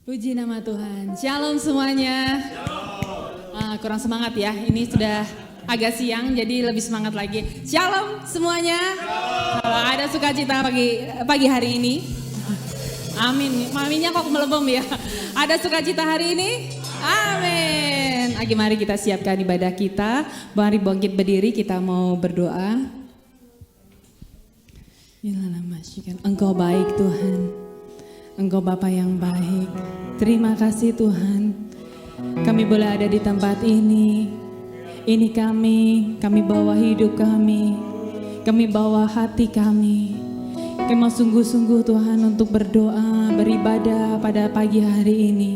Puji nama Tuhan. Shalom semuanya. Kurang semangat ya. Ini sudah agak siang jadi lebih semangat lagi. Shalom semuanya. Ada sukacita pagi hari ini. Amin. Maminya kok melebem ya. Ada sukacita hari ini. Amin. Mari kita siapkan ibadah kita. Mari bangkit berdiri, kita mau berdoa. Engkau baik Tuhan. Engkau Bapa yang baik. Terima kasih Tuhan. Kami boleh ada di tempat ini. Ini kami bawa hidup kami. Kami bawa hati kami. Kami mau sungguh-sungguh Tuhan untuk berdoa, beribadah pada pagi hari ini.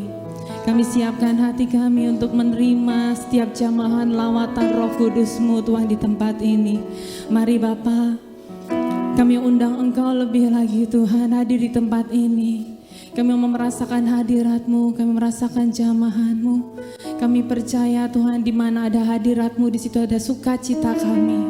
Kami siapkan hati kami untuk menerima setiap jamahan lawatan Roh Kudus-Mu Tuhan di tempat ini. Mari Bapa, kami undang Engkau lebih lagi Tuhan hadir di tempat ini. Kami mau merasakan hadirat-Mu, kami merasakan jamahan-Mu. Kami percaya Tuhan di mana ada hadirat-Mu di situ ada sukacita kami.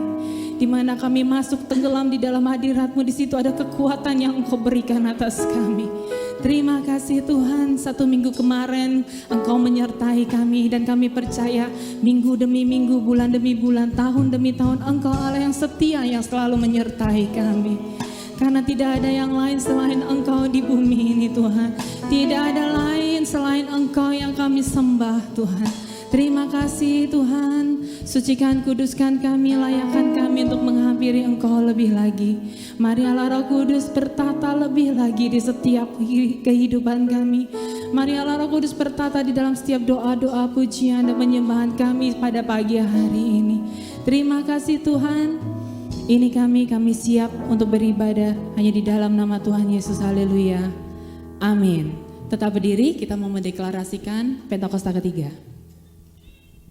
Di mana kami masuk tenggelam di dalam hadirat-Mu di situ ada kekuatan yang Engkau berikan atas kami. Terima kasih Tuhan, 1 minggu kemarin Engkau menyertai kami dan kami percaya minggu demi minggu, bulan demi bulan, tahun demi tahun Engkau Allah yang setia yang selalu menyertai kami. Karena tidak ada yang lain selain Engkau di bumi ini Tuhan. Tidak ada lain selain Engkau yang kami sembah Tuhan. Terima kasih Tuhan, sucikan kuduskan kami, layakkan kami untuk menghampiri Engkau lebih lagi. Mari Allah Roh Kudus bertata lebih lagi di setiap kehidupan kami. Mari Allah Roh Kudus bertata di dalam setiap doa-doa pujian dan penyembahan kami pada pagi hari ini. Terima kasih Tuhan. Ini kami siap untuk beribadah hanya di dalam nama Tuhan Yesus. Haleluya. Amin. Tetap berdiri, kita mau mendeklarasikan Pentakosta ketiga.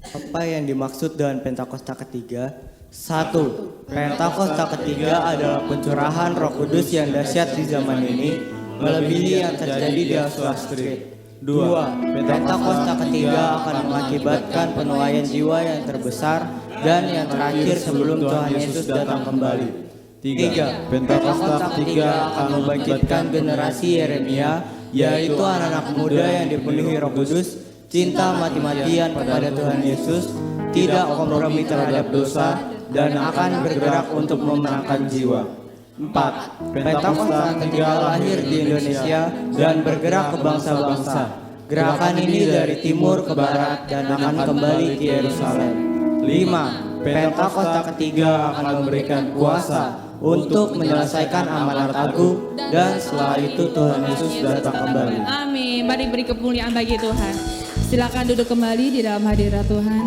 Apa yang dimaksud dengan Pentakosta ketiga? 1. Pentakosta ketiga adalah pencurahan Roh Kudus yang dahsyat di zaman ini, melebihi yang terjadi di Azusa Street. 2. Pentakosta ketiga akan mengakibatkan penuaian jiwa yang terbesar dan yang terakhir sebelum Tuhan Yesus datang kembali. 3. Pentakosta ketiga akan membangkitkan generasi Yeremia, yaitu anak-anak muda yang dipenuhi Roh Kudus, cinta mati-matian kepada Tuhan Yesus, tidak kompromi terhadap dosa, dan akan bergerak untuk memenangkan jiwa. 4. Pentakosta ketiga lahir di Indonesia dan bergerak ke bangsa-bangsa. Gerakan ini dari timur ke barat dan akan kembali ke Yerusalem. 5. Pentakosta ketiga akan memberikan kuasa untuk menyelesaikan amanat agung dan setelah itu Tuhan Yesus datang kembali. Amin. Mari beri kemuliaan bagi Tuhan. Silakan duduk kembali di dalam hadirat Tuhan.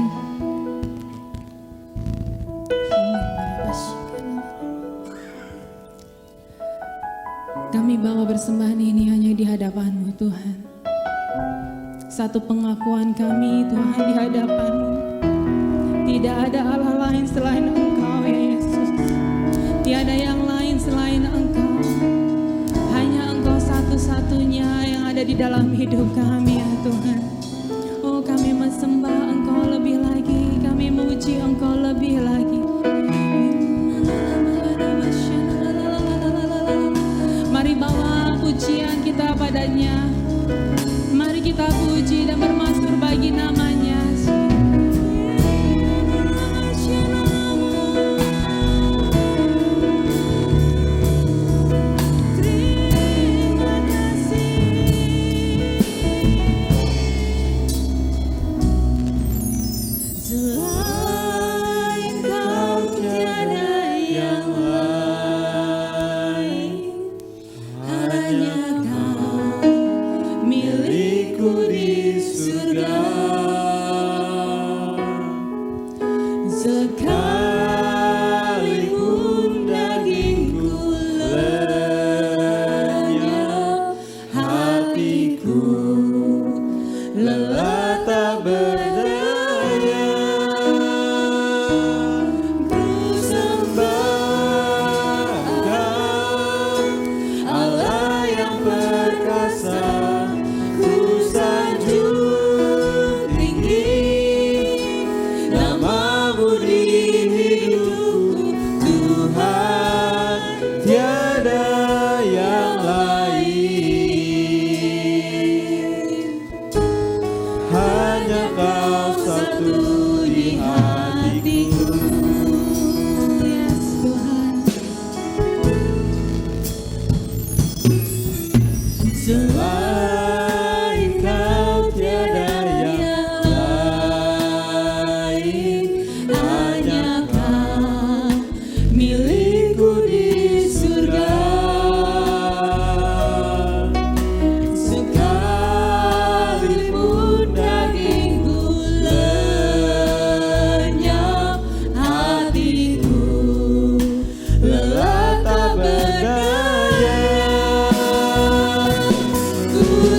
Kami bawa persembahan ini hanya di hadapan-Mu Tuhan. Satu pengakuan kami Tuhan di hadapan-Mu. Tidak ada Allah lain selain Engkau ya Yesus. Tiada yang lain selain Engkau. Hanya Engkau satu-satunya yang ada di dalam hidup kami ya Tuhan. Oh kami sembah Engkau lebih lagi. Kami memuji Engkau lebih lagi. Mari bawa pujian kita padanya. Mari kita puji dan bermasmur bagi namanya. Selain Kau tiada yang lain, hanya Kau milikku di surga. Sekalipun dagingku lenyap, hatiku lelah tak berdaya. Ku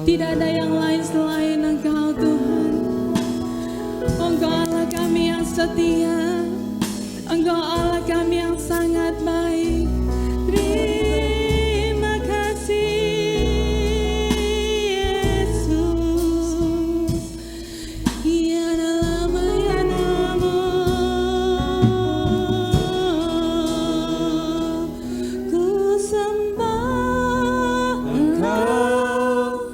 Tidak ada yang lain selain Engkau Tuhan. Engkau Allah kami yang setia, Engkau Allah kami yang sangat baik. Terima kasih Yesus. Ya dalam ya namo ku sembah Engkau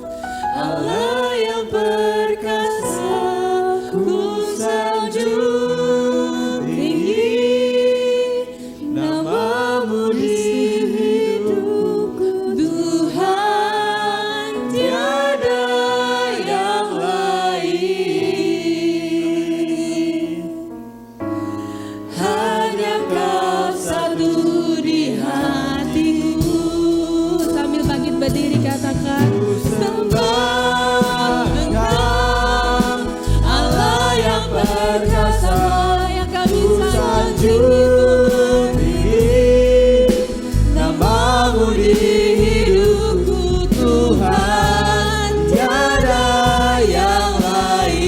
Allah yang perkasa, ku sanjung tinggi namamu di hidupku. Tuhan tiada yang lain, hanya Kau satu di hatiku. Sambil bangkit berdiri katakan, sembah Engkau Allah yang perkasa, Allah yang kami sanjung tinggi namamu di hidupku. Tuhan tiada yang lain,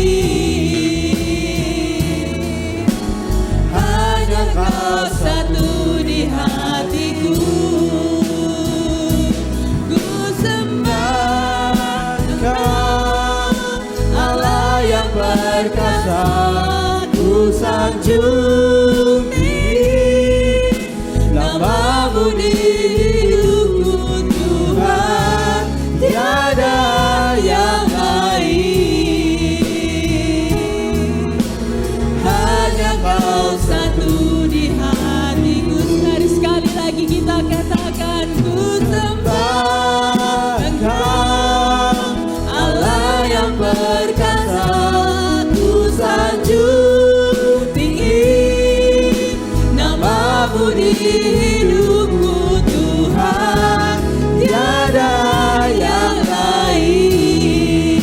hanya Kau satu di hatiku. Ku sembah Engkau Allah yang perkasa, ku sanjung tinggi namamu di hidupku. Tuhan tiada yang lain, hanya Kau satu di hatiku. Sekali lagi kita katakan, ku sembah Engkau Allah yang perkasa, ku sanjung tinggi namamu di hidupku. Tuhan tiada yang lain,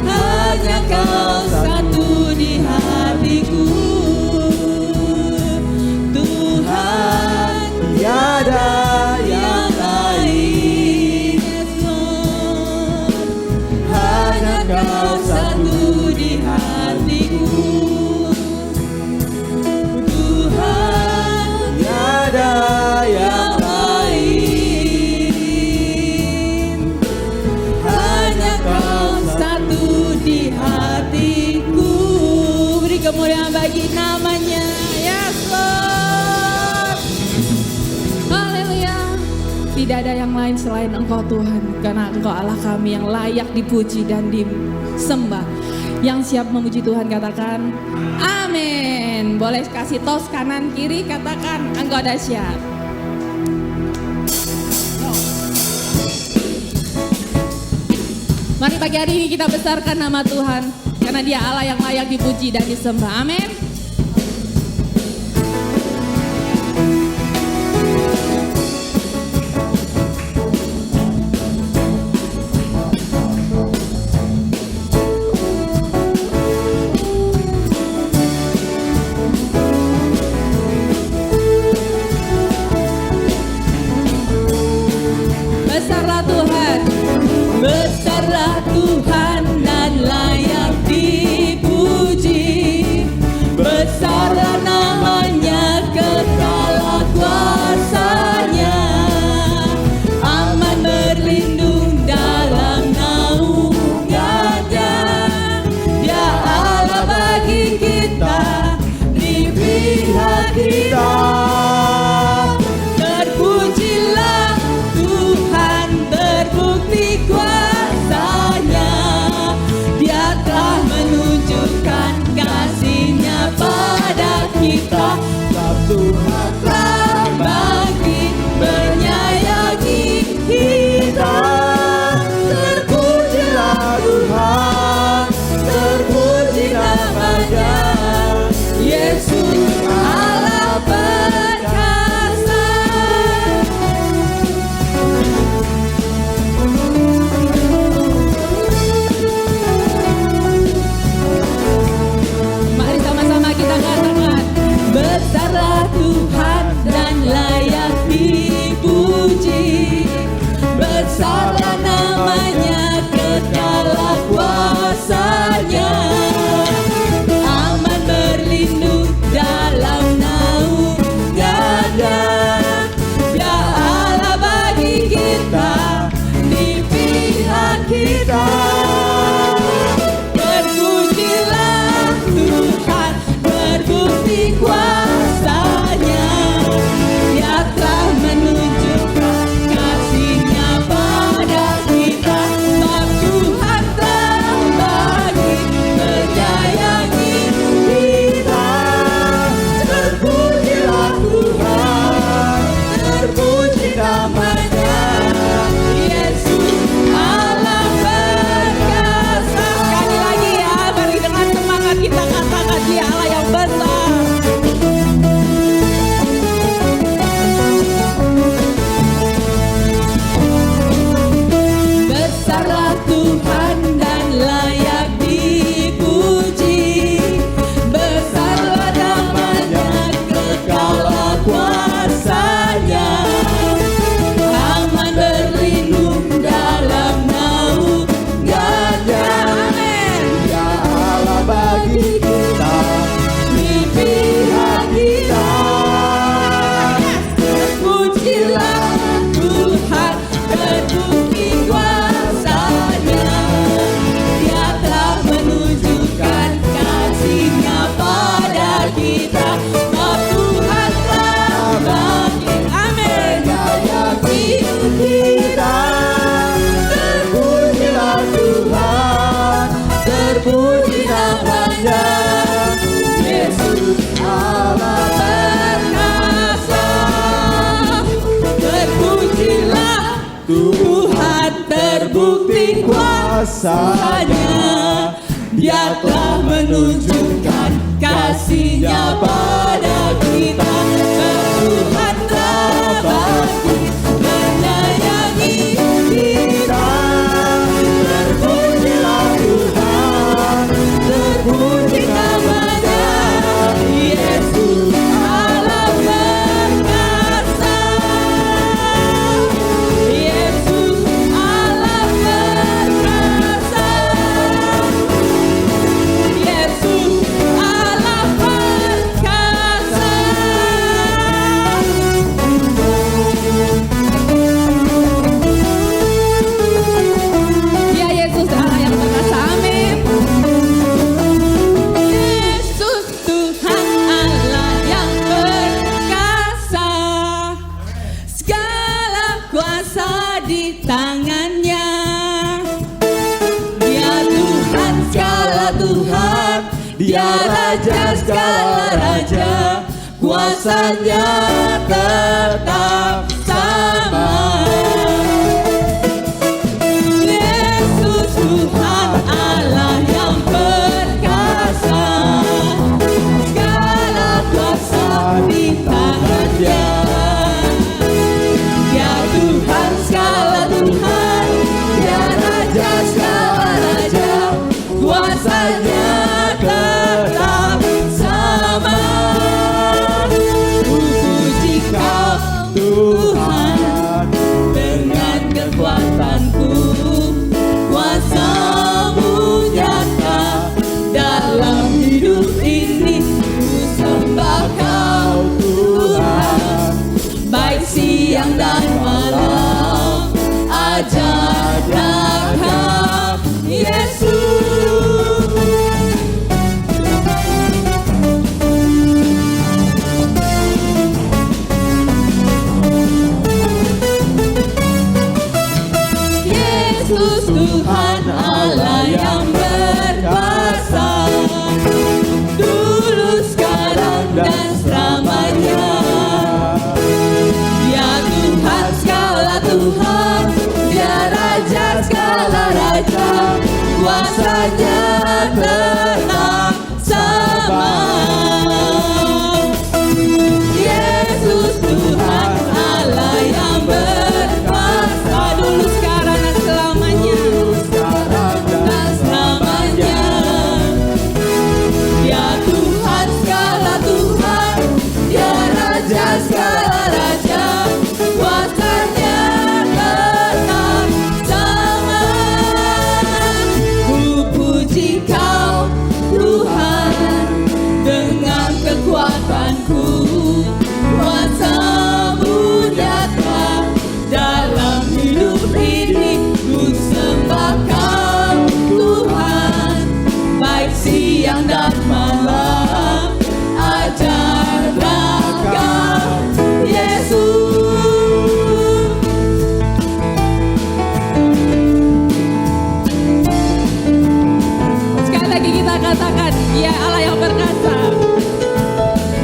hanya Kau satu di hatiku. Tuhan tiada yang lain, yes Lord, hanya Kau satu di hatiku. Tuhan tiada yang lain, hanya Kau satu di hatiku. Beri kemuliaan bagi namanya, yes Lord. Haleluya. Tidak ada yang lain selain Engkau Tuhan, karena Engkau Allah kami yang layak dipuji dan disembah. Yang siap memuji Tuhan katakan amin. Boleh kasih tos kanan kiri, katakan Engkau dahsyat. Mari pagi hari ini kita besarkan nama Tuhan, karena Dia Allah yang layak dipuji dan disembah. Amin. Besarlah Tuhan, besarlah Tuhan dan layak dipuji. Tuhan terbukti kuasanya. Dia telah menunjukkan kasih-Nya pada kita. Tuhan telah bangkit menyayangi kita. Terpujilah Tuhan, terpuji namanya Yesus Allah perkasa. Yesus Allah perkasa. Yesus Allah perkasa. Ya Yesus Allah yang perkasa, amin. Yesus Tuhan Allah yang perkasa, segala kuasa di tangannya. Dia Tuhan segala Tuhan, Dia Raja segala Raja, kuasanya tetap sama. Yesus Tuhan Allah yang perkasa, segala kuasa di tangannya. Dia Tuhan segala Tuhan, Dia Raja segala Raja, kuasanya tetap sama. Ku puji Kau Tuhan dengan kekuatanku, kuasa-Mu nyata dalam hidup ini. Ku sembah Kau Tuhan, baik siang dan malam. Ajarlah Kau Yesus. Yesus Tuhan Allah yang berkuasa, dulu sekarang dan selamanya. Dia Tuhan segala Tuhan, Dia Raja segala Raja, kuasanya tetap sama. Yesus Tuhan Allah yang berkuasa, dulu sekarang dan selamanya. Dan selamanya. Dia Tuhan segala Tuhan, Dia Raja segala Raja, kuasanya tetap sama. Ku puji Kau Tuhan dengan kekuatanku, kuasa-Mu nyata dalam hidup ini. Ku sembah Kau Tuhan, baik siang dan malam. Ajarlah Kau Yesus. Sekali lagi kita katakan, ya Allah yang perkasa.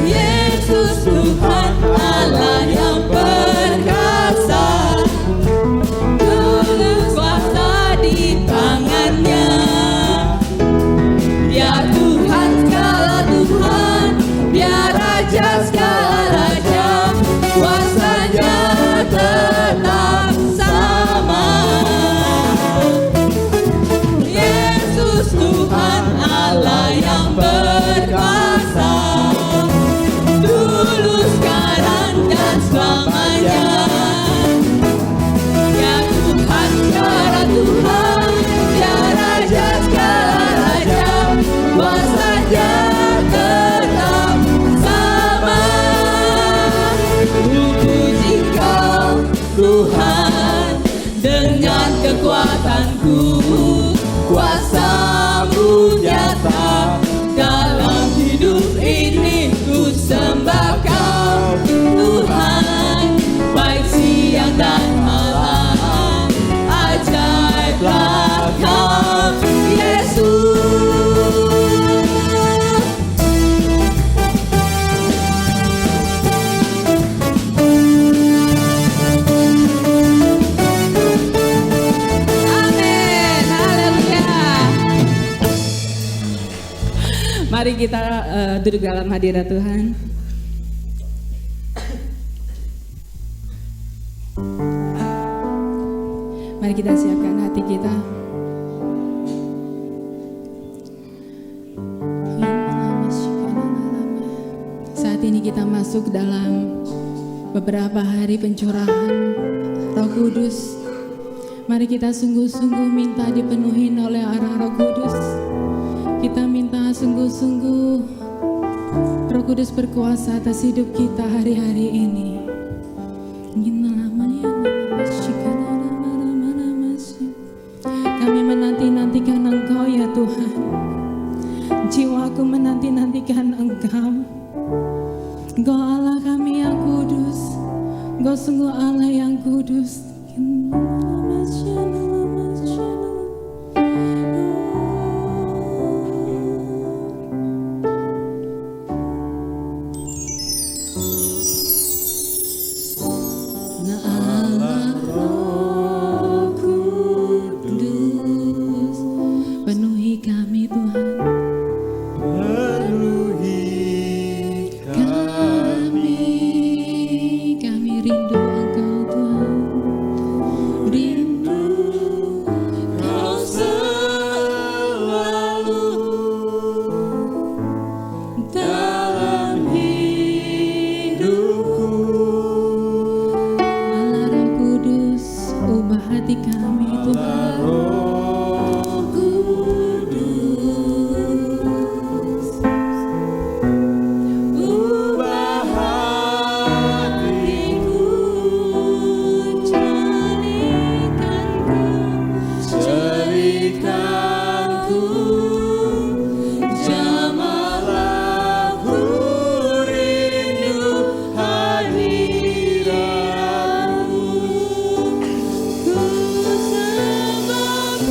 Yesus Tuhan Allah yang perkasa, dengan kuasa di tangannya. Dia Tuhan segala Tuhan, Dia Raja segala Raja, kuasanya tetap sama. Yesus Tuhan Allah yang perkasa, dulu sekarang dan selamanya. Ya Tuhan segala Tuhan, Dia Raja segala Raja, kuasanya tetap sama. Ku puji Kau Tuhan dengan kekuatanku, kuasa-Mu nyata dalam hidup ini. Ku sembah Kau Tuhan, baik siang dan malam. Ajaiblah Kau Yesus. kita duduk dalam hadirat Tuhan. Mari kita siapkan hati kita. Saat ini kita masuk dalam beberapa hari pencurahan Roh Kudus. Mari kita sungguh-sungguh minta dipenuhi oleh arah Roh Kudus. Kita minta sungguh-sungguh Roh Kudus berkuasa atas hidup kita hari-hari ini. Kami menanti-nantikan Engkau ya Tuhan. Jiwaku menanti-nantikan Engkau. Engkau Allah kami yang kudus. Engkau sungguh Allah yang kudus. Allah Roh Kudus, penuhi kami Tuhan. Kami rindu Engkau Tuhan, rindu Kau selalu dalam hidupku. Allah Roh Kudus, ubah hati kami Tuhan. Roh Kudus, ubah hatiku, jadikanku jamalah ku rindu hadiratmu. Ku sembah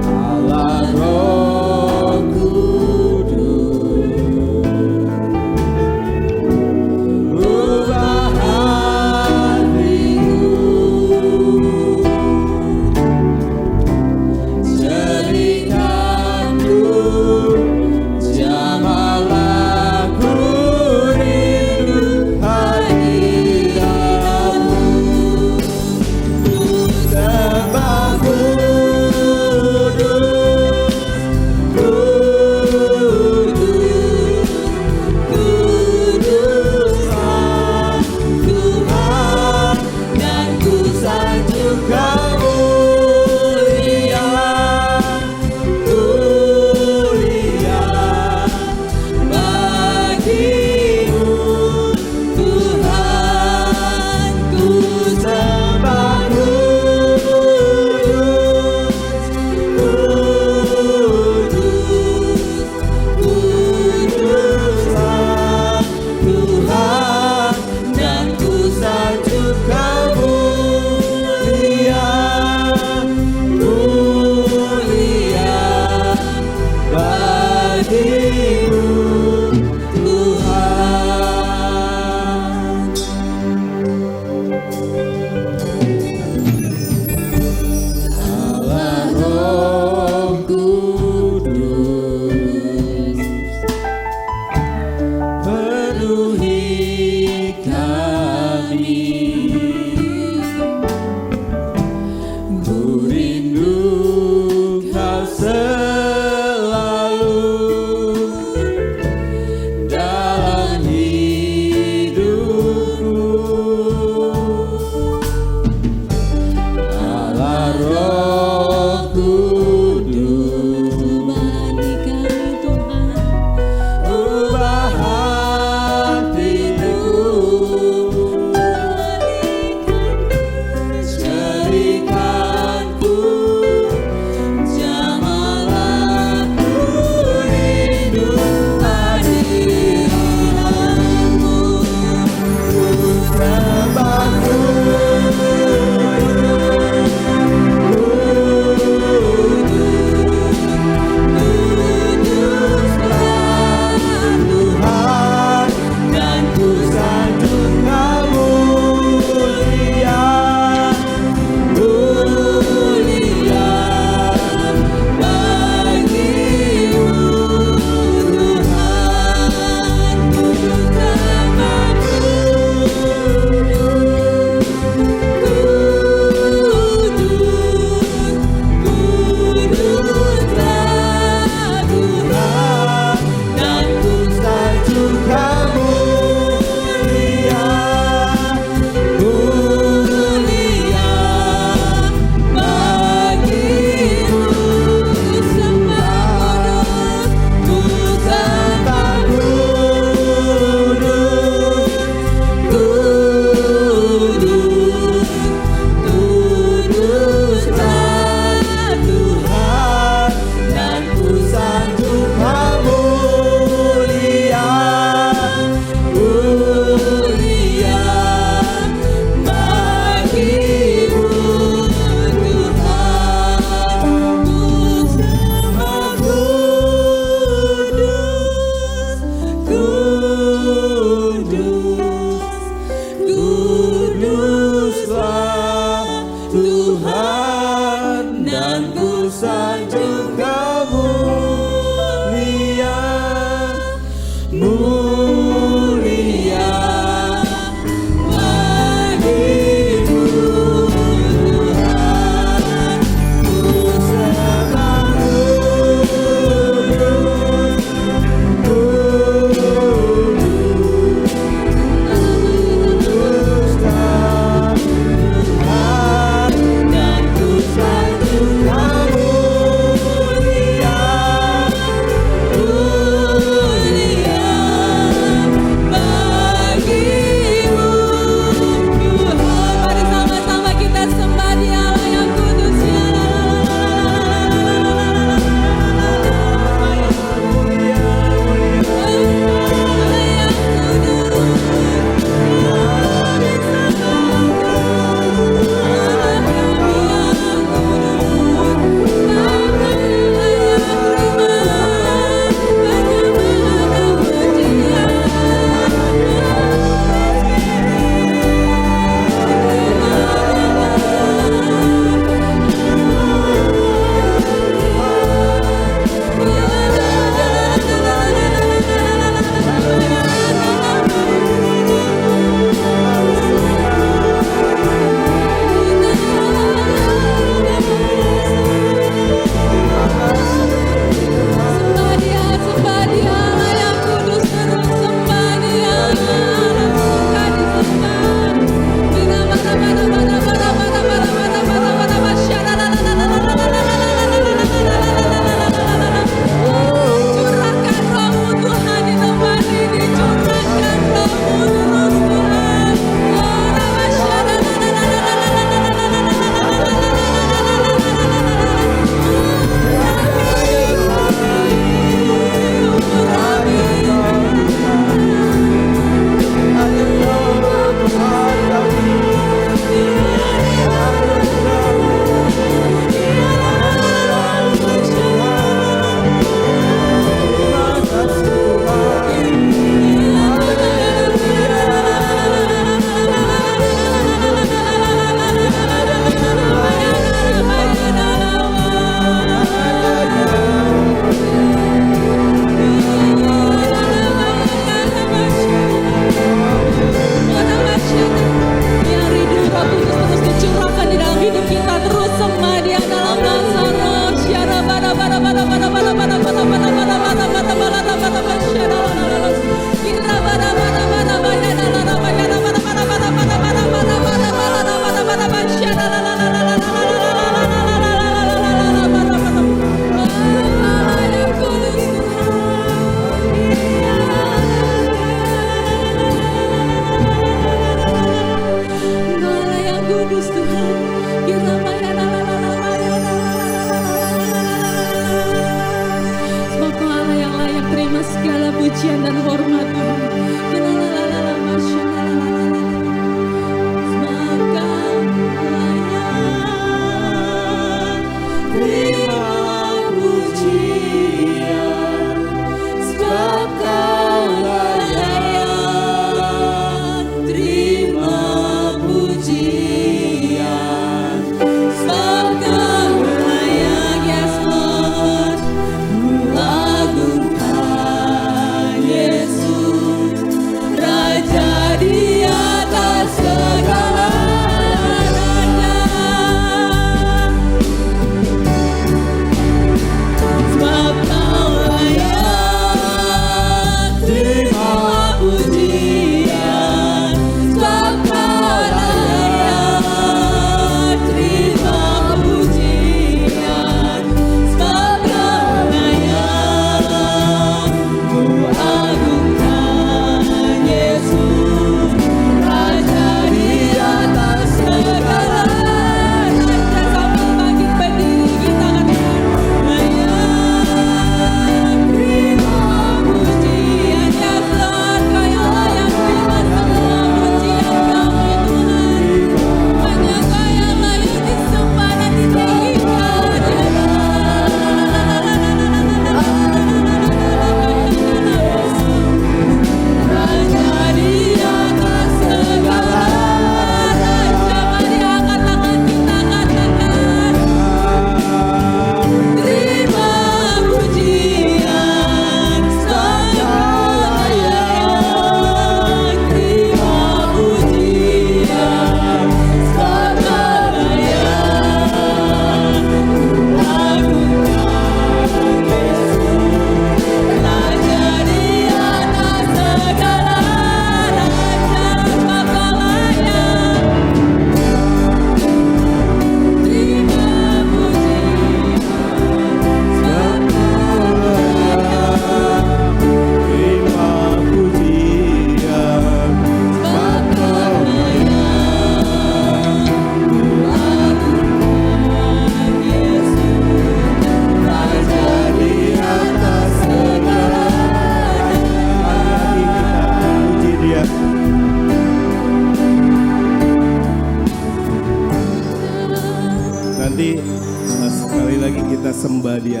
sembah dia.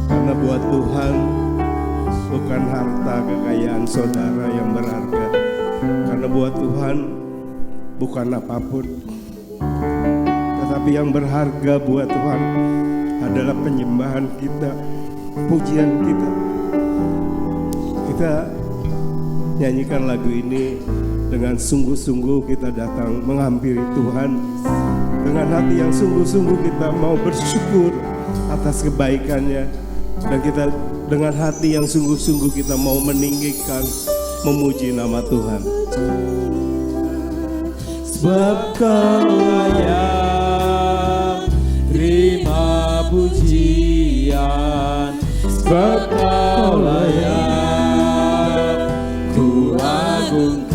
Karena buat Tuhan bukan harta kekayaan saudara yang berharga. Karena buat Tuhan bukan apapun. Tetapi yang berharga buat Tuhan adalah penyembahan kita, pujian kita. Kita nyanyikan lagu ini dengan sungguh-sungguh kita datang menghampiri Tuhan. Dengan hati yang sungguh-sungguh kita mau bersyukur atas kebaikannya. Dan kita dengan hati yang sungguh-sungguh kita mau meninggikan, memuji nama Tuhan. Sebab Kau layak terima pujian, sebab Kau layak ku agungkan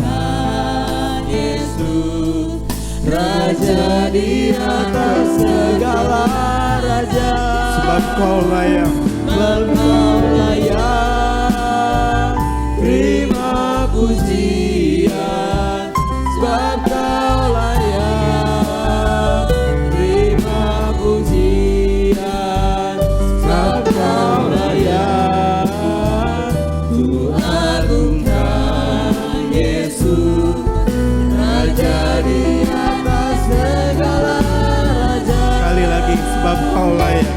Yesus, Raja di atas segala raja. Sebab Kau layak, sebab Kau layak terima pujian, sebab Kau layak terima pujian, sebab Kau layak ku agungkan Yesus, Raja di atas segala raja. sekali lagi, sebab Kau layak.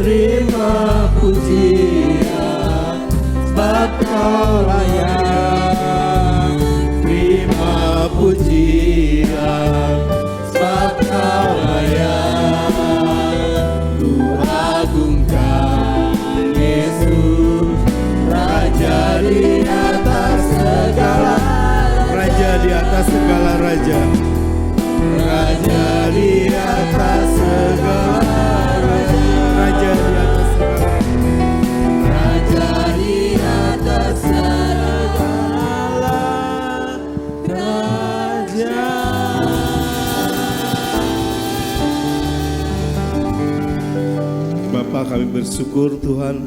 Terima pujian, sebab Kau layak terima pujian, sebab Kau layak ku agungkan Yesus, Raja di atas segala Raja di atas segala raja. Raja di atas segala raja. Raja di atas segala Raja di atas segala raja. Bapa, kami bersyukur Tuhan,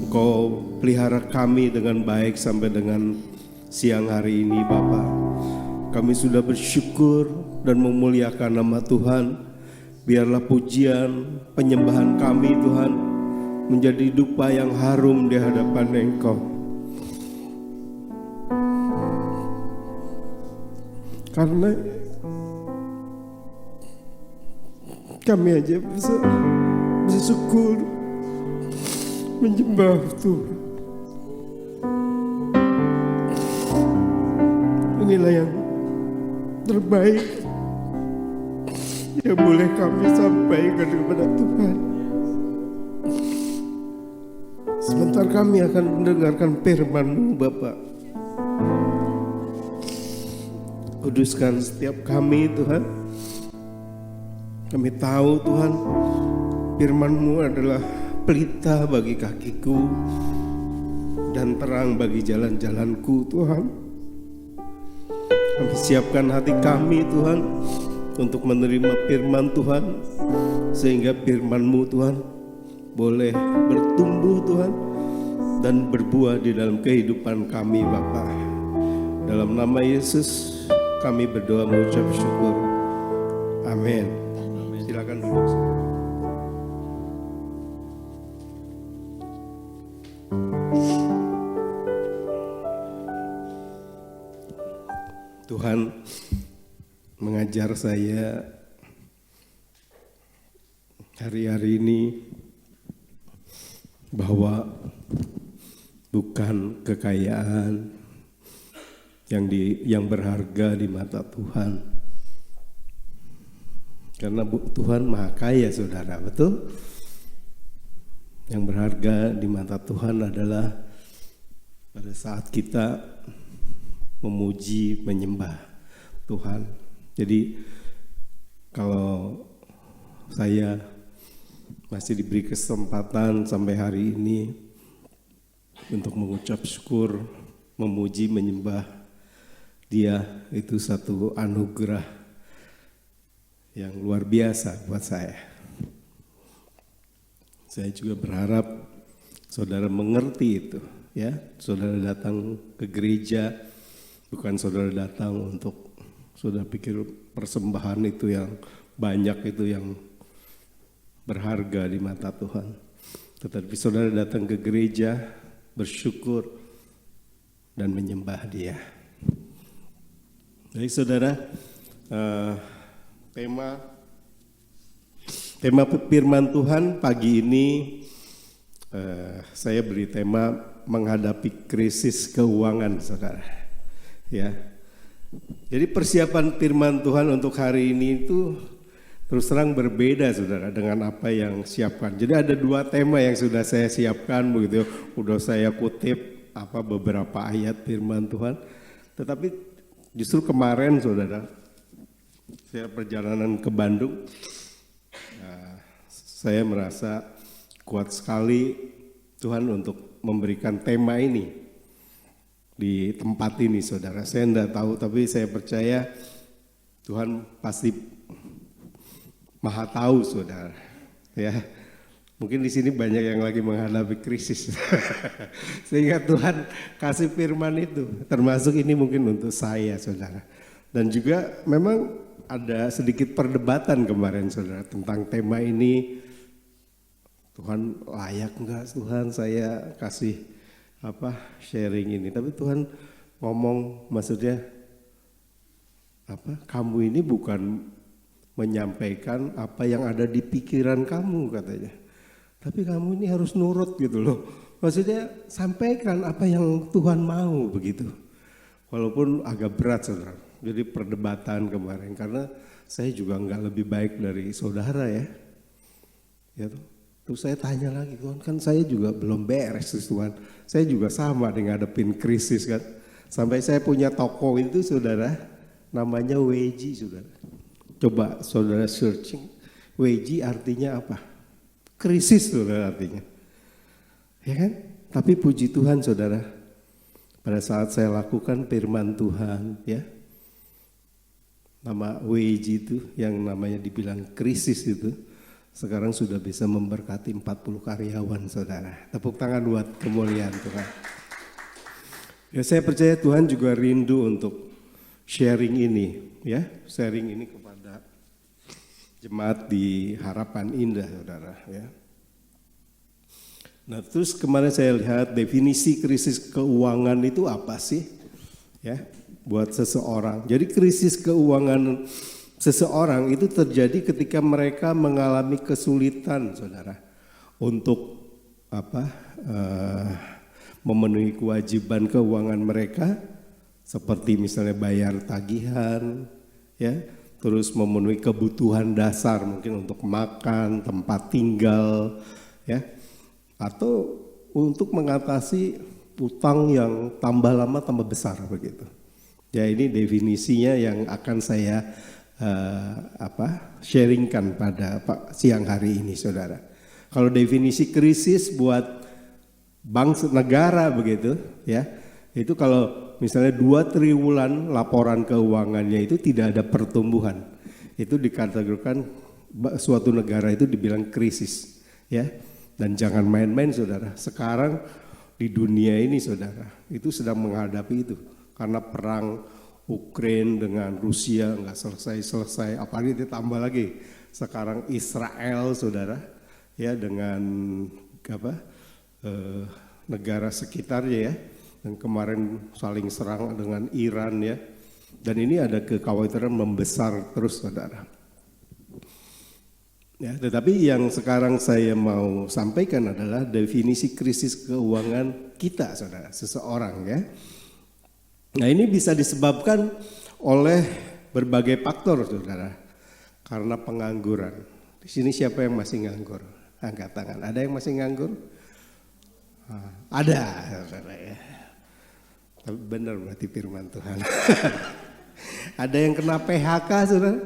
Engkau pelihara kami dengan baik sampai dengan siang hari ini Bapa. Kami sudah bersyukur dan memuliakan nama Tuhan. Biarlah pujian, penyembahan kami Tuhan menjadi dupa yang harum di hadapan Engkau. Karena kami aja bisa bersyukur menyembah Tuhan. Inilah yang terbaik yang boleh kami sampaikan kepada Tuhan. Sebentar kami akan mendengarkan firman-Mu Bapa. Kuduskan setiap kami Tuhan. Kami tahu Tuhan, firman-Mu adalah pelita bagi kakiku dan terang bagi jalan-jalanku Tuhan. Kami siapkan hati kami Tuhan untuk menerima firman Tuhan, sehingga firman-Mu Tuhan boleh bertumbuh Tuhan dan berbuah di dalam kehidupan kami Bapa. Dalam nama Yesus kami berdoa mengucap syukur. Amin. Silakan duduk. Tuhan mengajar saya hari-hari ini bahwa bukan kekayaan yang berharga di mata Tuhan. Karena Tuhan Maha Kaya, saudara, betul? Yang berharga di mata Tuhan adalah pada saat kita memuji, menyembah Tuhan. Jadi kalau saya masih diberi kesempatan sampai hari ini untuk mengucap syukur, memuji, menyembah Dia, itu satu anugerah yang luar biasa buat saya. Saya juga berharap saudara mengerti itu, ya. Saudara datang ke gereja bukan saudara datang untuk saudara pikir persembahan itu yang banyak itu yang berharga di mata Tuhan. Tetapi saudara datang ke gereja, bersyukur, dan menyembah Dia. Baik saudara, tema firman Tuhan pagi ini saya beri tema menghadapi krisis keuangan, saudara. Ya, jadi persiapan firman Tuhan untuk hari ini itu terus terang berbeda, saudara, dengan apa yang siapkan. Jadi ada 2 tema yang sudah saya siapkan, begitu. Udah saya kutip beberapa ayat firman Tuhan. Tetapi justru kemarin, saudara, saya perjalanan ke Bandung. Saya merasa kuat sekali Tuhan untuk memberikan tema ini di tempat ini, saudara. Saya enggak tahu, tapi saya percaya Tuhan pasti Maha tahu, saudara. Ya, mungkin di sini banyak yang lagi menghadapi krisis, sehingga Tuhan kasih firman itu. Termasuk ini mungkin untuk saya, saudara. Dan juga memang ada sedikit perdebatan kemarin, saudara, tentang tema ini. Tuhan layak enggak Tuhan saya kasih sharing ini. Tapi Tuhan ngomong, maksudnya kamu ini bukan menyampaikan apa yang ada di pikiran kamu, katanya. Tapi kamu ini harus nurut gitu loh. Maksudnya sampaikan apa yang Tuhan mau, begitu. Walaupun agak berat, saudara. Jadi perdebatan kemarin, karena saya juga enggak lebih baik dari saudara ya. Ya tuh. Terus saya tanya lagi, Tuhan, kan saya juga belum beres Tuhan. Saya juga sama dengan ngadepin krisis kan. Sampai saya punya toko itu, saudara, namanya WJ, saudara. Coba saudara searching, WJ artinya apa? Krisis, saudara, artinya. Ya kan? Tapi puji Tuhan, saudara, pada saat saya lakukan firman Tuhan, ya, nama WJ itu yang namanya dibilang krisis itu, sekarang sudah bisa memberkati 40 karyawan, saudara. Tepuk tangan buat kemuliaan Tuhan. Ya, saya percaya Tuhan juga rindu untuk sharing ini, ya, sharing ini kepada jemaat di Harapan Indah, saudara. Ya. Nah, terus kemarin saya lihat definisi krisis keuangan itu apa sih, ya, buat seseorang. Jadi krisis keuangan seseorang itu terjadi ketika mereka mengalami kesulitan, saudara, untuk memenuhi kewajiban keuangan mereka, seperti misalnya bayar tagihan, ya, terus memenuhi kebutuhan dasar mungkin untuk makan, tempat tinggal, ya, atau untuk mengatasi utang yang tambah lama tambah besar, begitu. Ya, ini definisinya yang akan saya sharingkan pada siang hari ini, saudara. Kalau definisi krisis buat bangsa negara, begitu ya, itu kalau misalnya 2 triwulan laporan keuangannya itu tidak ada pertumbuhan, itu dikategorikan suatu negara itu dibilang krisis, ya. Dan jangan main-main, saudara. Sekarang di dunia ini, saudara, itu sedang menghadapi itu karena perang Ukraina dengan Rusia nggak selesai-selesai, apalagi ditambah lagi sekarang Israel, saudara, ya, dengan negara sekitarnya, ya, dan kemarin saling serang dengan Iran, ya, dan ini ada kekhawatiran membesar terus, saudara. Ya, tetapi yang sekarang saya mau sampaikan adalah definisi krisis keuangan kita, saudara, seseorang, ya. Nah, ini bisa disebabkan oleh berbagai faktor, saudara. Karena pengangguran. Di sini siapa yang masih nganggur? Angkat tangan. Ada yang masih nganggur? Ada, saudara, ya. Tapi benar berarti firman Tuhan. Ada yang kena PHK, saudara?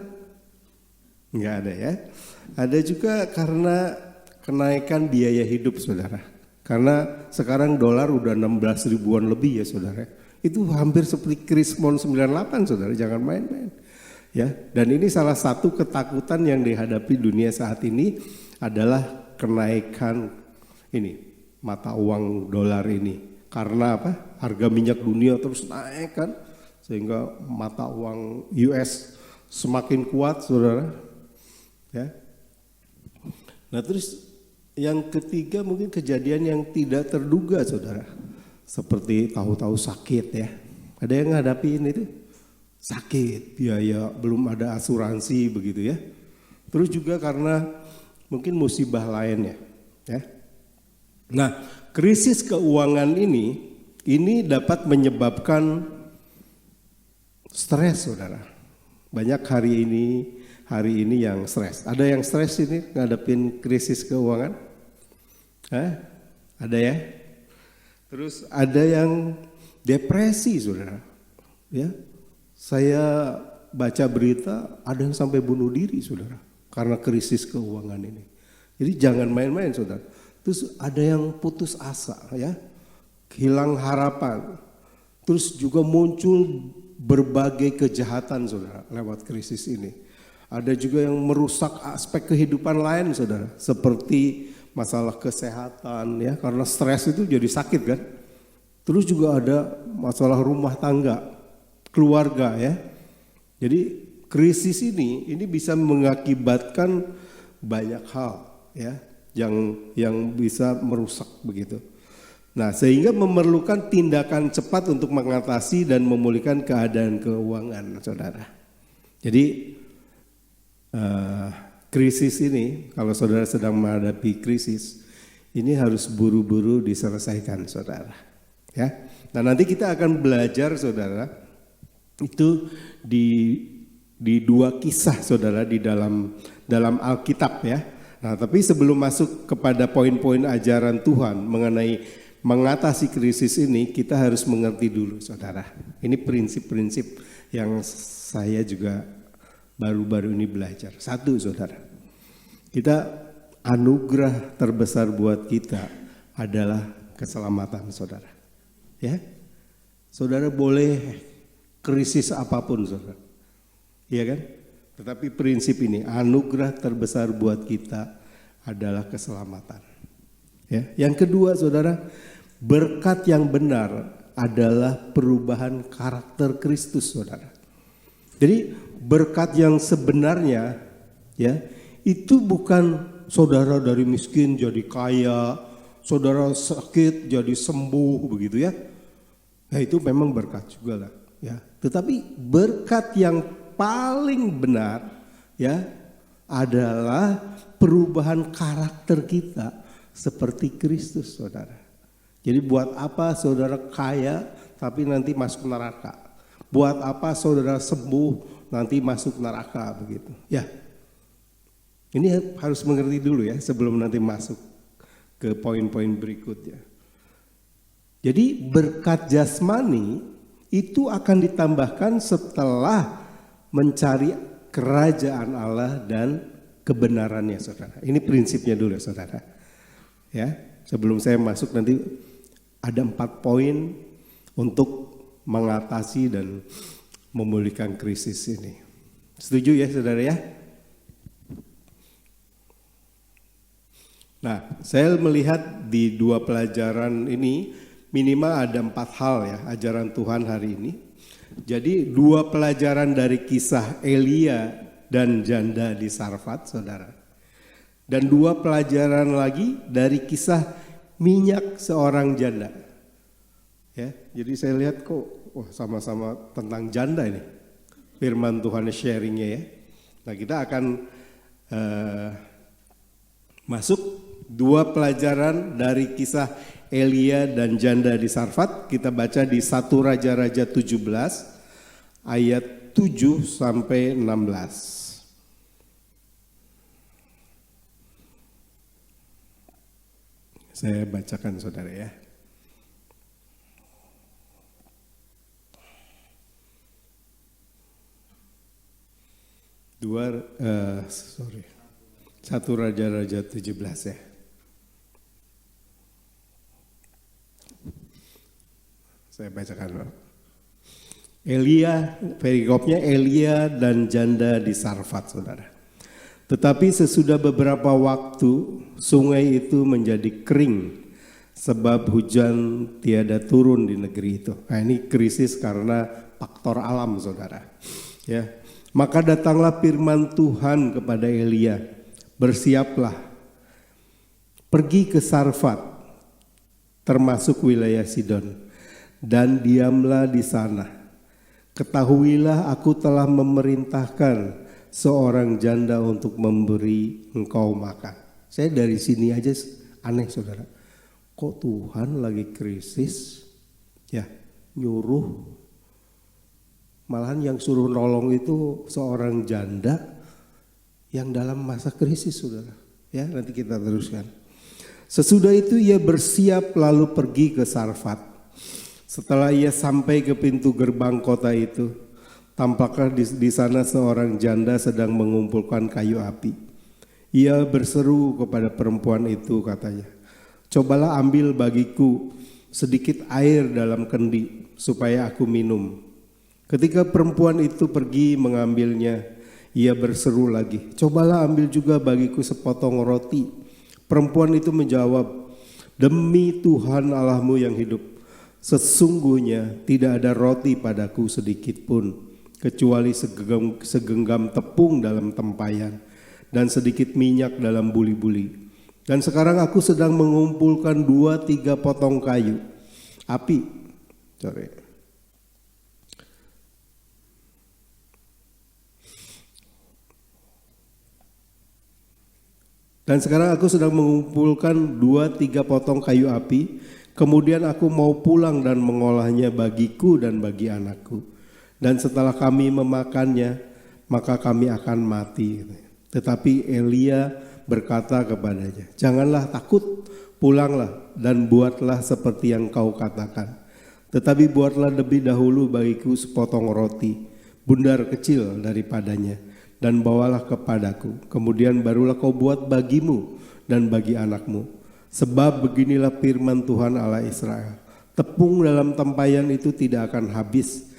Enggak ada, ya. Ada juga karena kenaikan biaya hidup, saudara. Karena sekarang dolar udah 16 ribuan lebih, ya, saudara. Itu hampir seperti Krismon 98, saudara, jangan main-main. Ya, dan ini salah satu ketakutan yang dihadapi dunia saat ini adalah kenaikan ini mata uang dolar ini. Karena apa? Harga minyak dunia terus naik kan, sehingga mata uang US semakin kuat, saudara. Ya. Nah terus yang ketiga mungkin kejadian yang tidak terduga saudara. Seperti tahu-tahu sakit ya. Ada yang ngadapin itu sakit, biaya belum ada asuransi begitu ya. Terus juga karena mungkin musibah lainnya ya. Nah krisis keuangan ini dapat menyebabkan stres saudara. Banyak hari ini yang stres. Ada yang stres ini ngadepin krisis keuangan? Ada ya? Terus ada yang depresi saudara. Ya, saya baca berita ada yang sampai bunuh diri saudara karena krisis keuangan ini. Jadi jangan main-main saudara. Terus ada yang putus asa ya, hilang harapan. Terus juga muncul berbagai kejahatan saudara lewat krisis ini. Ada juga yang merusak aspek kehidupan lain saudara, seperti masalah kesehatan ya, karena stres itu jadi sakit kan. Terus juga ada masalah rumah tangga, keluarga ya. Jadi krisis ini bisa mengakibatkan banyak hal ya, yang bisa merusak begitu. Nah, sehingga memerlukan tindakan cepat untuk mengatasi dan memulihkan keadaan keuangan, saudara. Jadi krisis ini, kalau saudara sedang menghadapi krisis, ini harus buru-buru diselesaikan, saudara. Ya, nah nanti kita akan belajar, saudara, itu di dua kisah, saudara, di dalam Alkitab ya. Nah, tapi sebelum masuk kepada poin-poin ajaran Tuhan mengenai mengatasi krisis ini, kita harus mengerti dulu saudara. Ini prinsip-prinsip yang saya juga baru-baru ini belajar. Satu saudara, kita anugerah terbesar buat kita adalah keselamatan saudara. Ya, saudara boleh krisis apapun saudara. Iya kan? Tetapi prinsip ini, anugerah terbesar buat kita adalah keselamatan. Ya, yang kedua saudara, berkat yang benar adalah perubahan karakter Kristus saudara. Jadi berkat yang sebenarnya ya, itu bukan saudara dari miskin jadi kaya, saudara sakit jadi sembuh begitu ya. Nah itu memang berkat juga lah ya. Tetapi berkat yang paling benar ya adalah perubahan karakter kita seperti Kristus saudara. Jadi buat apa saudara kaya tapi nanti masuk neraka? Buat apa saudara sembuh nanti masuk neraka begitu? Ya. Ini harus mengerti dulu ya sebelum nanti masuk ke poin-poin berikutnya. Jadi berkat jasmani itu akan ditambahkan setelah mencari kerajaan Allah dan kebenarannya saudara. Ini prinsipnya dulu saudara. Ya, sebelum saya masuk nanti ada 4 poin untuk mengatasi dan memulihkan krisis ini. Setuju ya saudara ya? Nah, saya melihat di 2 pelajaran ini minimal ada 4 hal ya ajaran Tuhan hari ini. Jadi 2 pelajaran dari kisah Elia dan janda di Sarfat saudara. Dan 2 pelajaran lagi dari kisah minyak seorang janda. Ya, jadi saya lihat kok sama-sama tentang janda ini. Firman Tuhan sharingnya ya. Nah kita akan masuk 2 pelajaran dari kisah Elia dan janda di Sarfat. Kita baca di 1 Raja-Raja 17 ayat 7 sampai 16. Saya bacakan saudara ya. Satu Raja-Raja 17 ya. Saya bacakan. Elia, perikopnya Elia dan janda di Sarfat saudara. Tetapi sesudah beberapa waktu sungai itu menjadi kering sebab hujan tiada turun di negeri itu. Nah ini krisis karena faktor alam saudara. Ya, Maka datanglah firman Tuhan kepada Elia, bersiaplah, pergi ke Sarfat, termasuk wilayah Sidon, dan diamlah di sana. Ketahuilah aku telah memerintahkan seorang janda untuk memberi engkau makan. Saya dari sini aja aneh saudara. Kok Tuhan lagi krisis ya nyuruh, malahan yang suruh nolong itu seorang janda yang dalam masa krisis saudara. Ya nanti kita teruskan. Sesudah itu ia bersiap lalu pergi ke Sarfat. Setelah ia sampai ke pintu gerbang kota itu, tampaklah di sana seorang janda sedang mengumpulkan kayu api. Ia berseru kepada perempuan itu katanya, cobalah ambil bagiku sedikit air dalam kendi supaya aku minum. Ketika perempuan itu pergi mengambilnya, ia berseru lagi, cobalah ambil juga bagiku sepotong roti. Perempuan itu menjawab, demi Tuhan Allahmu yang hidup, sesungguhnya tidak ada roti padaku sedikit pun, kecuali segenggam tepung dalam tempayan dan sedikit minyak dalam buli-buli. Dan sekarang aku sedang mengumpulkan 2-3 potong kayu api. Dan sekarang aku sedang mengumpulkan 2-3 potong kayu api. Kemudian aku mau pulang dan mengolahnya bagiku dan bagi anakku. Dan setelah kami memakannya, maka kami akan mati. Tetapi Elia berkata kepadanya, janganlah takut, pulanglah dan buatlah seperti yang kau katakan. Tetapi buatlah lebih dahulu bagiku sepotong roti, bundar kecil daripadanya, dan bawalah kepadaku. Kemudian barulah kau buat bagimu dan bagi anakmu. Sebab beginilah firman Tuhan Allah Israel, tepung dalam tempayan itu tidak akan habis,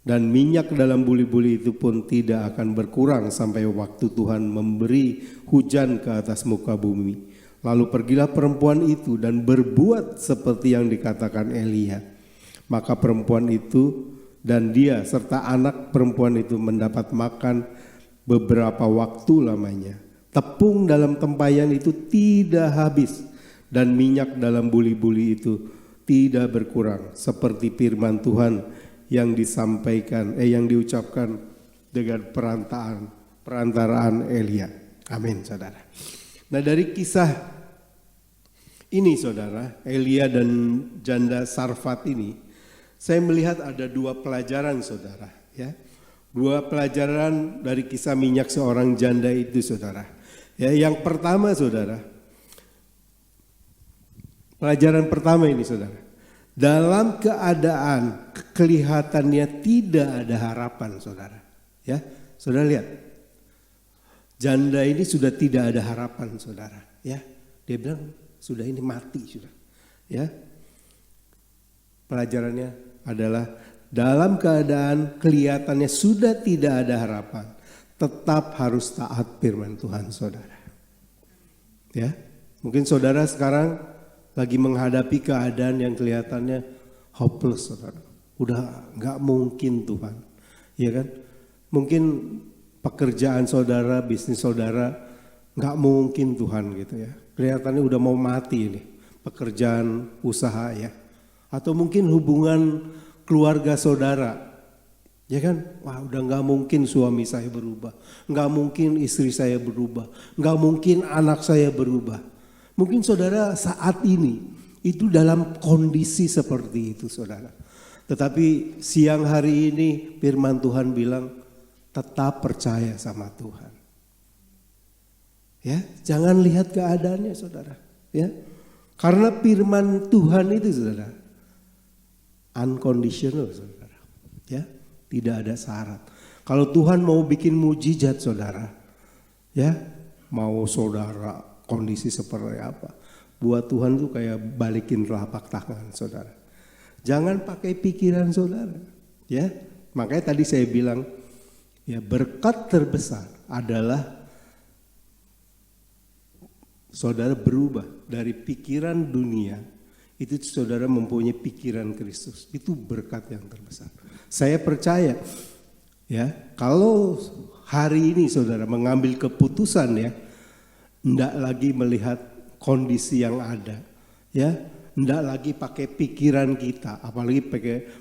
dan minyak dalam buli-buli itu pun tidak akan berkurang sampai waktu Tuhan memberi hujan ke atas muka bumi. Lalu pergilah perempuan itu dan berbuat seperti yang dikatakan Elia. Maka perempuan itu dan dia serta anak perempuan itu mendapat makan beberapa waktu lamanya. Tepung dalam tempayan itu tidak habis dan minyak dalam buli-buli itu tidak berkurang, seperti firman Tuhan yang disampaikan, yang diucapkan dengan perantaraan Elia. Amin, saudara. Nah dari kisah ini saudara, Elia dan janda Sarfat ini, saya melihat ada 2 pelajaran saudara. Ya, 2 pelajaran dari kisah minyak seorang janda itu saudara. Ya, yang pertama saudara, pelajaran pertama ini saudara. Dalam keadaan kelihatannya tidak ada harapan saudara. Ya, saudara lihat. Janda ini sudah tidak ada harapan saudara. Ya, dia bilang sudah ini mati sudah. Ya, pelajarannya adalah dalam keadaan kelihatannya sudah tidak ada harapan, tetap harus taat firman Tuhan saudara. Ya, mungkin saudara sekarang lagi menghadapi keadaan yang kelihatannya hopeless saudara. Udah gak mungkin Tuhan. Ya kan? Mungkin pekerjaan saudara, bisnis saudara gak mungkin Tuhan gitu ya. Kelihatannya udah mau mati ini. Pekerjaan, usaha ya. Atau mungkin hubungan keluarga saudara. Ya kan? Wah udah gak mungkin suami saya berubah. Gak mungkin istri saya berubah. Gak mungkin anak saya berubah. Mungkin saudara saat ini itu dalam kondisi seperti itu saudara. Tetapi siang hari ini firman Tuhan bilang tetap percaya sama Tuhan. Ya, jangan lihat keadaannya saudara. Ya, karena firman Tuhan itu saudara unconditional saudara. Ya, tidak ada syarat. Kalau Tuhan mau bikin mujizat saudara, ya mau saudara kondisi seperti apa, buat Tuhan tuh kayak balikin telapak tangan saudara. Jangan pakai pikiran saudara. Ya, makanya tadi saya bilang ya berkat terbesar adalah saudara berubah dari pikiran dunia, itu saudara mempunyai pikiran Kristus. Itu berkat yang terbesar. Saya percaya Ya, kalau hari ini saudara mengambil keputusan ya, enggak lagi melihat kondisi yang ada, ya, enggak lagi pakai pikiran kita, apalagi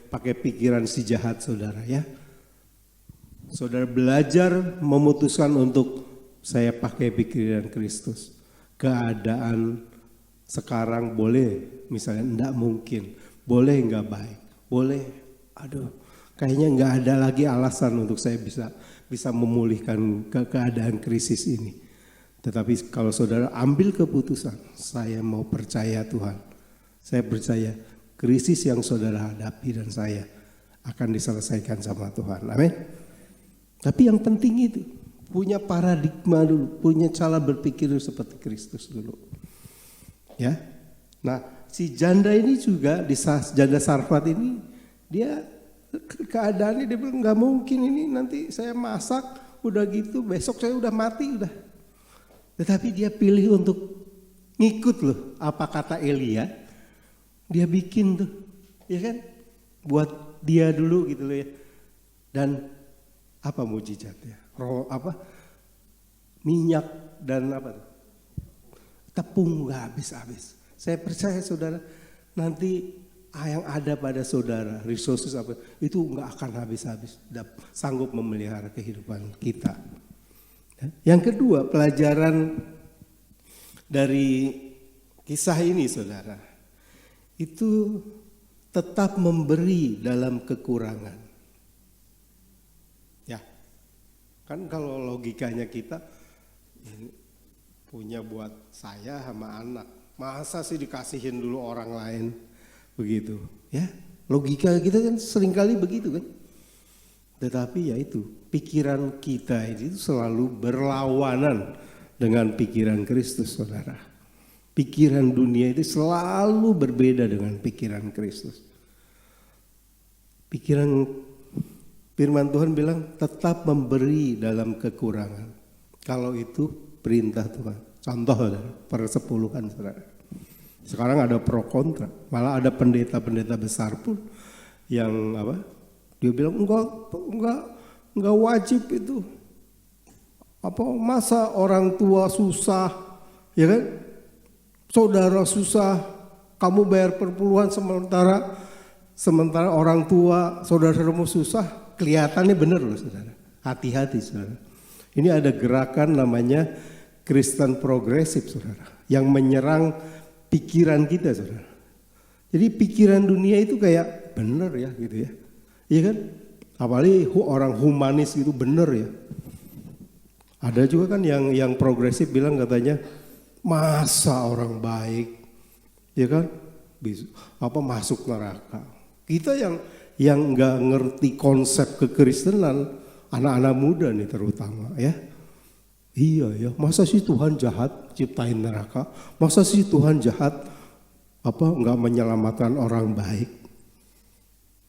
pakai pikiran si jahat saudara ya. Saudara belajar memutuskan untuk saya pakai pikiran Kristus. Keadaan sekarang boleh, misalnya enggak mungkin, boleh enggak baik, boleh, aduh, kayaknya enggak ada lagi alasan untuk saya bisa memulihkan keadaan krisis ini. Tetapi kalau saudara ambil keputusan, saya mau percaya Tuhan, saya percaya krisis yang saudara hadapi dan saya akan diselesaikan sama Tuhan. Amin. Tapi yang penting itu punya paradigma dulu, punya cara berpikir seperti Kristus dulu. Ya. Nah, si janda ini juga janda Sarfat ini dia keadaannya dia bilang nggak mungkin ini nanti saya masak udah gitu besok saya udah mati udah. Tetapi dia pilih untuk ngikut loh apa kata Elia. Dia bikin tuh, ya kan? Buat dia dulu gitu loh ya. Dan apa mujizatnya? Minyak dan apa tuh? Tepung nggak habis-habis. Saya percaya saudara nanti yang ada pada saudara resources apa itu nggak akan habis-habis, sanggup memelihara kehidupan kita. Yang kedua pelajaran dari kisah ini saudara itu tetap memberi dalam kekurangan. Ya, kan kalau logikanya kita ini punya buat saya sama anak, masa sih dikasihin dulu orang lain begitu? Ya, logika kita kan seringkali begitu kan. Tetapi ya itu pikiran kita itu selalu berlawanan dengan pikiran Kristus, saudara. Pikiran dunia itu selalu berbeda dengan pikiran Kristus. Pikiran firman Tuhan bilang tetap memberi dalam kekurangan. Kalau itu perintah Tuhan. Contoh persepuluhan saudara. Sekarang ada pro kontra. Malah ada pendeta-pendeta besar pun yang apa? Dia bilang enggak wajib itu. Apa masa orang tua susah, ya kan? Saudara susah, kamu bayar perpuluhan sementara orang tua saudara-saudaramu susah, kelihatannya benar loh saudara. Hati-hati saudara. Ini ada gerakan namanya Kristen progresif saudara, yang menyerang pikiran kita saudara. Jadi pikiran dunia itu kayak benar ya gitu ya. Iya kan? Apalagi orang humanis itu benar ya. Ada juga kan yang progresif bilang katanya masa orang baik ya kan bisa masuk neraka. Kita yang nggak ngerti konsep kekristenan, anak-anak muda nih terutama ya. Iya ya, masa sih Tuhan jahat ciptain neraka? Masa sih Tuhan jahat nggak menyelamatkan orang baik?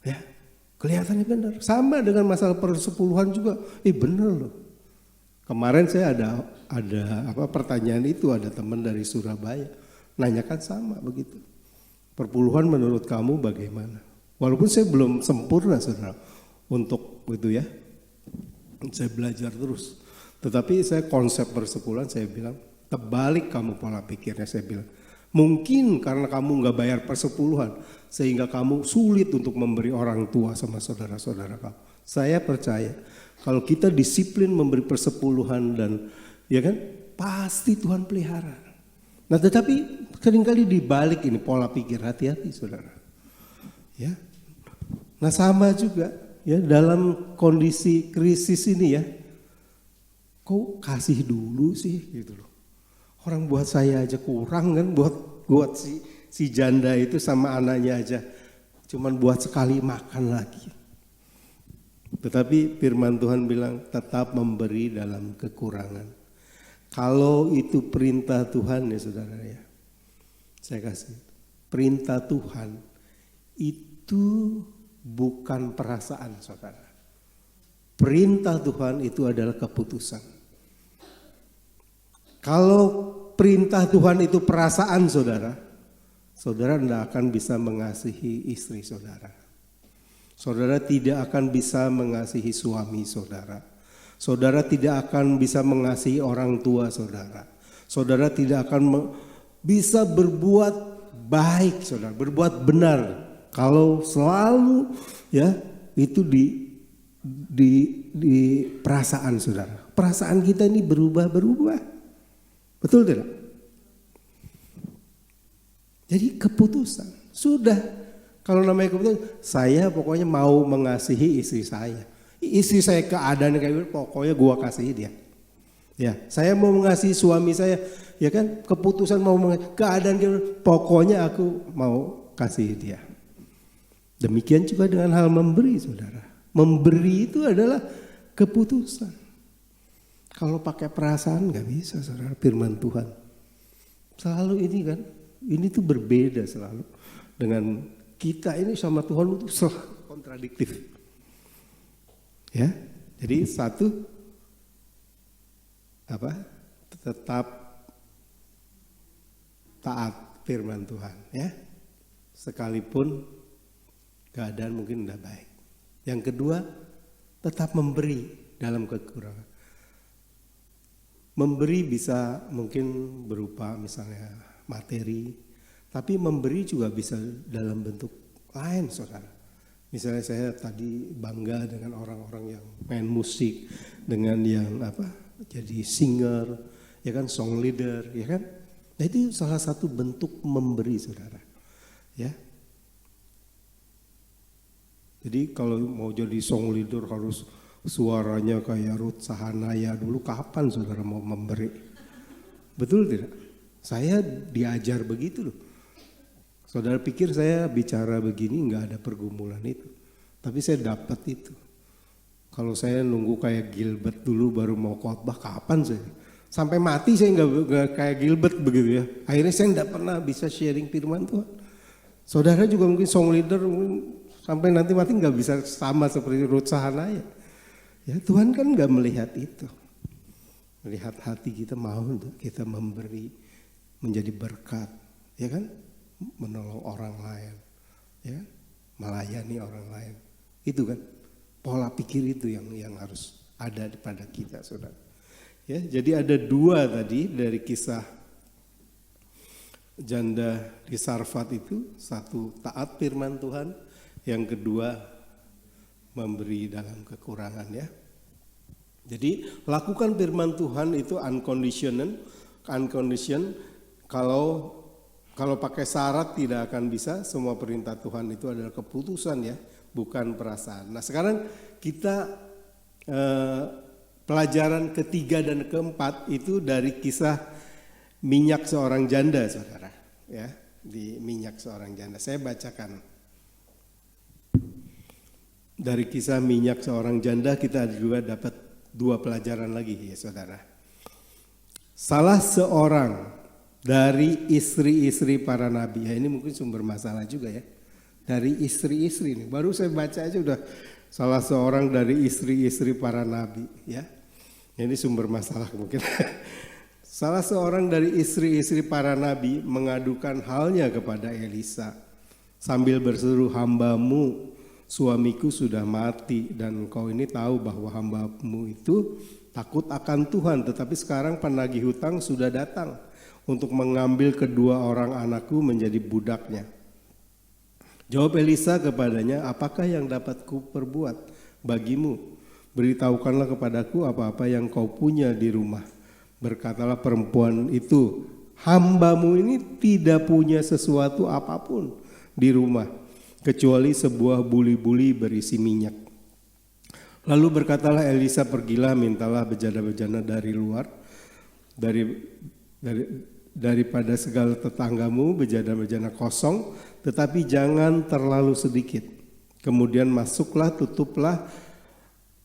Ya, kelihatannya benar. Sama dengan masalah persepuluhan juga, benar loh. Kemarin saya ada pertanyaan itu, ada teman dari Surabaya nanyakan sama begitu. Perpuluhan menurut kamu bagaimana? Walaupun saya belum sempurna saudara untuk itu ya, saya belajar terus. Tetapi saya konsep persepuluhan saya bilang terbalik kamu pola pikirnya, saya bilang mungkin karena kamu nggak bayar persepuluhan sehingga kamu sulit untuk memberi orang tua sama saudara-saudara kamu. Saya percaya kalau kita disiplin memberi persepuluhan dan ya kan pasti Tuhan pelihara. Nah tetapi seringkali dibalik ini pola pikir, hati-hati saudara. Ya, nah sama juga ya dalam kondisi krisis ini ya, kok kasih dulu sih gitu loh. Orang buat saya aja kurang kan, buat si janda itu sama anaknya aja, cuman buat sekali makan lagi. Tetapi firman Tuhan bilang tetap memberi dalam kekurangan. Kalau itu perintah Tuhan ya saudara ya, saya kasih perintah Tuhan itu bukan perasaan saudara. Perintah Tuhan itu adalah keputusan. Kalau perintah Tuhan itu perasaan saudara, saudara tidak akan bisa mengasihi istri saudara. Saudara tidak akan bisa mengasihi suami saudara. Saudara tidak akan bisa mengasihi orang tua saudara. Saudara tidak akan bisa berbuat baik saudara, berbuat benar kalau selalu ya itu di perasaan saudara. Perasaan kita ini berubah-berubah. Betul tidak? Jadi keputusan sudah, kalau namanya keputusan, saya pokoknya mau mengasihi istri saya. Istri saya keadaan kayak gitu, pokoknya gua kasihi dia. Ya, saya mau mengasihi suami saya, ya kan? Keputusan mau mengasihi keadaan gitu, pokoknya aku mau kasih dia. Demikian juga dengan hal memberi, saudara. Memberi itu adalah keputusan. Kalau pakai perasaan nggak bisa, saudara. Firman Tuhan selalu ini kan, ini tuh berbeda selalu dengan kita ini sama Tuhan itu selalu kontradiktif. Ya, jadi satu apa? Tetap taat firman Tuhan, ya. Sekalipun keadaan mungkin tidak baik. Yang kedua, tetap memberi dalam kekurangan. Memberi bisa mungkin berupa misalnya materi, tapi memberi juga bisa dalam bentuk lain, saudara. Misalnya saya tadi bangga dengan orang-orang yang main musik, dengan yang jadi singer, ya kan, song leader, ya kan. Nah itu salah satu bentuk memberi, saudara. Ya. Jadi kalau mau jadi song leader harus suaranya kayak Ruth Sahanaya dulu, kapan saudara mau memberi? Betul tidak? Saya diajar begitu loh. Saudara pikir saya bicara begini nggak ada pergumulan itu, tapi saya dapat itu. Kalau saya nunggu kayak Gilbert dulu baru mau khotbah, kapan saya? Sampai mati saya nggak kayak Gilbert begitu ya. Akhirnya saya nggak pernah bisa sharing firman Tuhan. Saudara juga mungkin song leader mungkin sampai nanti mati nggak bisa sama seperti Ruth Sahanaya. Ya Tuhan kan nggak melihat itu, melihat hati kita mau untuk kita memberi, menjadi berkat, ya kan? Menolong orang lain, ya, melayani orang lain, itu kan pola pikir itu yang harus ada pada kita, saudara. Ya, jadi ada dua tadi dari kisah janda di Sarfat itu, satu taat firman Tuhan, yang kedua memberi dalam kekurangan, ya. Jadi lakukan firman Tuhan itu unconditional, kalau pakai syarat tidak akan bisa. Semua perintah Tuhan itu adalah keputusan, ya, bukan perasaan. Nah sekarang kita pelajaran ketiga dan keempat itu dari kisah minyak seorang janda, saudara. Ya, di minyak seorang janda. Saya bacakan. Dari kisah minyak seorang janda kita juga dapat dua pelajaran lagi, ya saudara. Salah seorang dari istri-istri para nabi, ya ini mungkin sumber masalah juga ya. Dari istri-istri nih, baru saya baca aja udah salah seorang dari istri-istri para nabi, ya. Ini sumber masalah mungkin. Salah seorang dari istri-istri para nabi mengadukan halnya kepada Elisa sambil berseru, "Hambamu, suamiku sudah mati dan engkau ini tahu bahwa hambamu itu takut akan Tuhan, tetapi sekarang penagih hutang sudah datang untuk mengambil kedua orang anakku menjadi budaknya." Jawab Elisa kepadanya, "Apakah yang dapat kuperbuat bagimu? Beritahukanlah kepadaku apa-apa yang kau punya di rumah." Berkatalah perempuan itu, "Hambamu ini tidak punya sesuatu apapun di rumah, kecuali sebuah buli-buli berisi minyak." Lalu berkatalah Elisa, "Pergilah, mintalah bejana-bejana dari luar, daripada segala tetanggamu bejana-bejana kosong, tetapi jangan terlalu sedikit. Kemudian masuklah, tutuplah.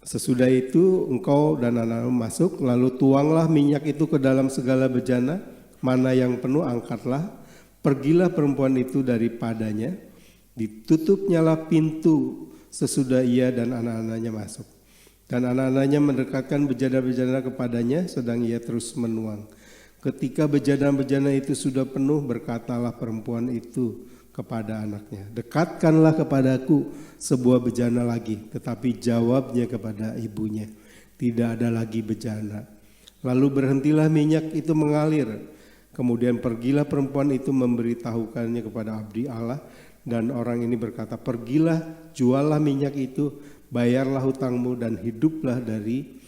Sesudah itu engkau dan anak-anakmu masuk, lalu tuanglah minyak itu ke dalam segala bejana, mana yang penuh angkatlah. Pergilah perempuan itu daripadanya, ditutupnyalah pintu sesudah ia dan anak-anaknya masuk. Dan anak-anaknya mendekatkan bejana-bejana kepadanya, sedang ia terus menuang. Ketika bejana-bejana itu sudah penuh, berkatalah perempuan itu kepada anaknya, dekatkanlah kepadaku sebuah bejana lagi. Tetapi jawabnya kepada ibunya, tidak ada lagi bejana. Lalu berhentilah minyak itu mengalir. Kemudian pergilah perempuan itu memberitahukannya kepada abdi Allah. Dan orang ini berkata, pergilah, juallah minyak itu, bayarlah hutangmu dan hiduplah dari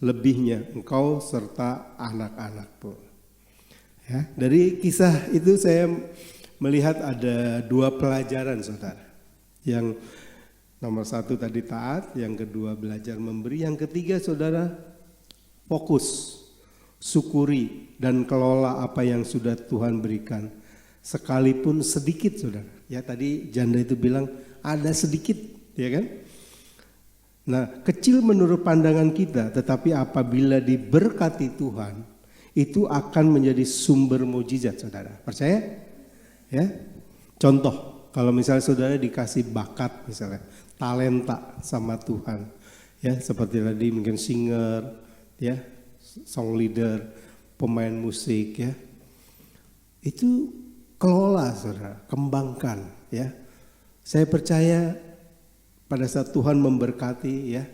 lebihnya engkau serta anak-anakmu. Ya, dari kisah itu saya melihat ada 2 pelajaran saudara. Yang nomor 1 tadi taat, yang kedua belajar memberi, yang ketiga saudara fokus, syukuri dan kelola apa yang sudah Tuhan berikan. Sekalipun sedikit saudara. Ya tadi janda itu bilang ada sedikit, ya kan? Nah, kecil menurut pandangan kita, tetapi apabila diberkati Tuhan, itu akan menjadi sumber mujizat saudara. Percaya? Ya. Contoh, kalau misalnya saudara dikasih bakat misalnya, talenta sama Tuhan. Ya, seperti tadi mungkin singer, ya, song leader, pemain musik ya. Itu kelola saudara, kembangkan ya. Saya percaya pada saat Tuhan memberkati ya,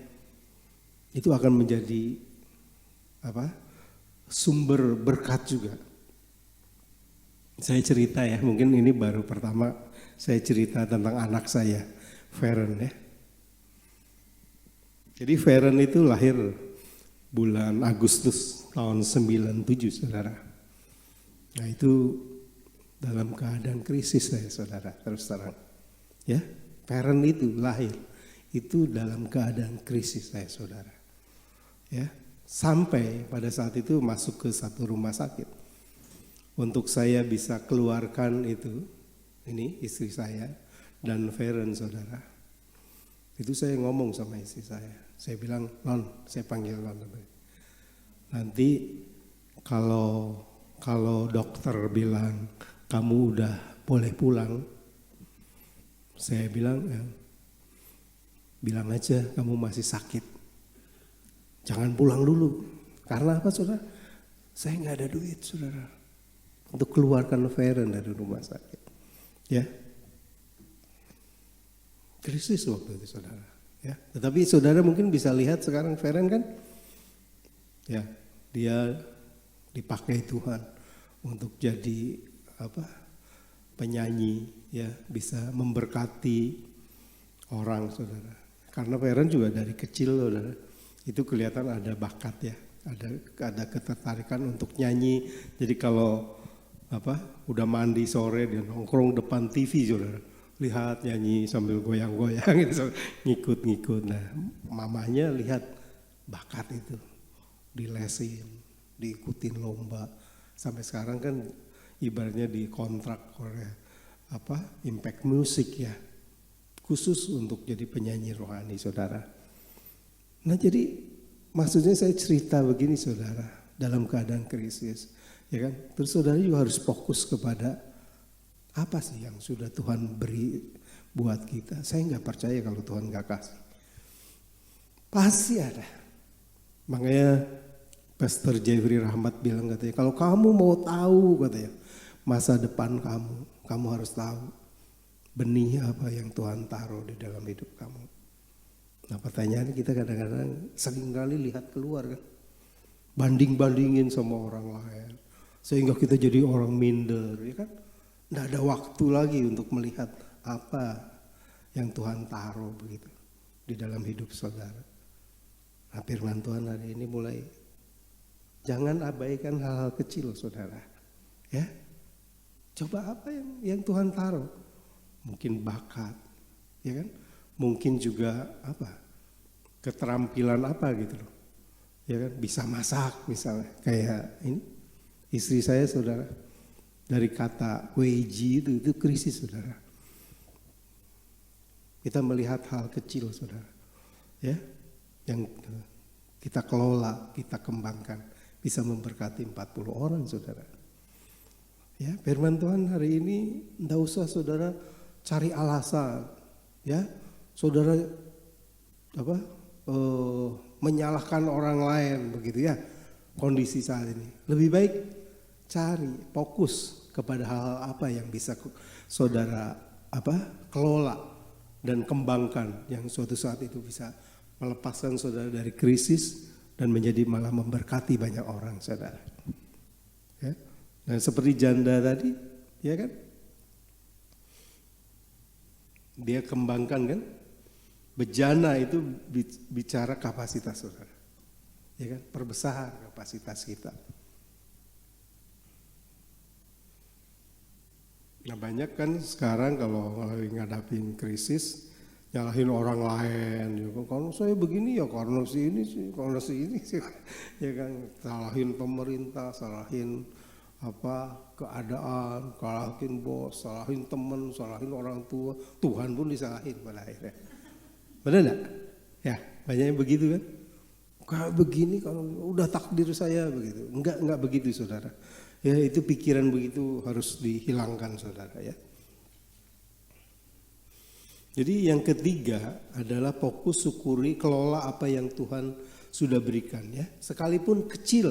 itu akan menjadi sumber berkat juga. Saya cerita ya, mungkin ini baru pertama saya cerita tentang anak saya, Feren ya. Jadi Feren itu lahir bulan Agustus tahun 97 saudara. Nah itu dalam keadaan krisis saya saudara, terus terang. Ya, Feren itu lahir itu dalam keadaan krisis saya saudara. Ya, sampai pada saat itu masuk ke satu rumah sakit. Untuk saya bisa keluarkan itu, ini istri saya dan Feren saudara. Itu saya ngomong sama istri saya. Saya bilang, Non, saya panggil Non. Nanti kalau dokter bilang kamu udah boleh pulang, saya bilang, bilang aja kamu masih sakit. Jangan pulang dulu. Karena apa saudara? Saya nggak ada duit saudara. Untuk keluarkan Feren dari rumah sakit. Ya. Krisis waktu itu saudara. Ya. Tetapi saudara mungkin bisa lihat sekarang Feren kan. Ya. Dia dipakai Tuhan untuk jadi penyanyi. Ya. Bisa memberkati orang saudara. Karena Feren juga dari kecil saudara, itu kelihatan ada bakat ya, ada ketertarikan untuk nyanyi. Jadi kalau udah mandi sore dia nongkrong depan TV saudara, lihat nyanyi sambil goyang-goyang gitu, ngikut-ngikut. Nah mamanya lihat bakat itu, dilesin, diikutin lomba, sampai sekarang kan ibaratnya dikontrak oleh Impact Music ya. Khusus untuk jadi penyanyi rohani saudara. Nah jadi maksudnya saya cerita begini saudara, dalam keadaan krisis ya kan. Terus saudara juga harus fokus kepada apa sih yang sudah Tuhan beri buat kita. Saya gak percaya kalau Tuhan gak kasih. Pasti ada. Makanya Pastor Jeffrey Rahmat bilang katanya, kalau kamu mau tahu katanya masa depan kamu harus tahu benih apa yang Tuhan taruh di dalam hidup kamu. Nah pertanyaan kita kadang-kadang seringkali lihat keluar kan. Banding-bandingin sama orang lain. Sehingga kita jadi orang minder ya kan. Nggak ada waktu lagi untuk melihat apa yang Tuhan taruh begitu di dalam hidup saudara. Nah firman Tuhan hari ini mulai, jangan abaikan hal-hal kecil saudara. Ya, coba apa yang Tuhan taruh. Mungkin bakat, ya kan? Mungkin juga keterampilan gitu loh, ya kan? Bisa masak misalnya, kayak ini istri saya saudara, dari kata weji itu krisis saudara. Kita melihat hal kecil saudara, ya, yang kita kelola, kita kembangkan, bisa memberkati 40 orang saudara. Ya, firman Tuhan hari ini enggak usah saudara cari alasan, ya, saudara menyalahkan orang lain begitu ya, kondisi saat ini. Lebih baik cari fokus kepada hal apa yang bisa saudara kelola dan kembangkan, yang suatu saat itu bisa melepaskan saudara dari krisis dan menjadi malah memberkati banyak orang, saudara. Ya. Dan seperti janda tadi, ya kan? Dia kembangkan kan? Bejana itu bicara kapasitas saudara. Ya kan? Perbesar kapasitas kita. Nah banyak kan sekarang kalau lagi ngadapin krisis nyalahin orang lain, ya kan, kalau saya begini ya karena si ini sih, karena si ini sih, ya kan, salahin pemerintah, salahin keadaan, salahin bos, salahin teman, salahin orang tua, Tuhan pun disalahin pada akhirnya. Benar enggak? Ya banyaknya begitu kan? Kayak begini kalau udah takdir saya begitu, enggak begitu saudara. Ya itu pikiran begitu harus dihilangkan saudara ya. Jadi yang ketiga adalah fokus syukuri, kelola apa yang Tuhan sudah berikan ya. Sekalipun kecil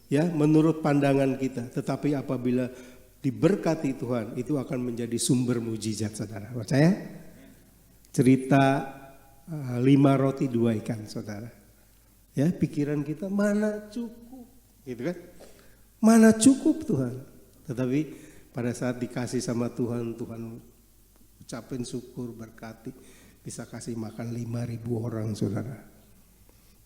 ya menurut pandangan kita, tetapi apabila diberkati Tuhan itu akan menjadi sumber mujizat saudara. Percaya? Cerita 5 roti 2 ikan saudara. Ya pikiran kita mana cukup gitu kan. Mana cukup Tuhan. Tetapi pada saat dikasih sama Tuhan, Tuhan ucapin syukur, berkati, bisa kasih makan 5.000 orang saudara.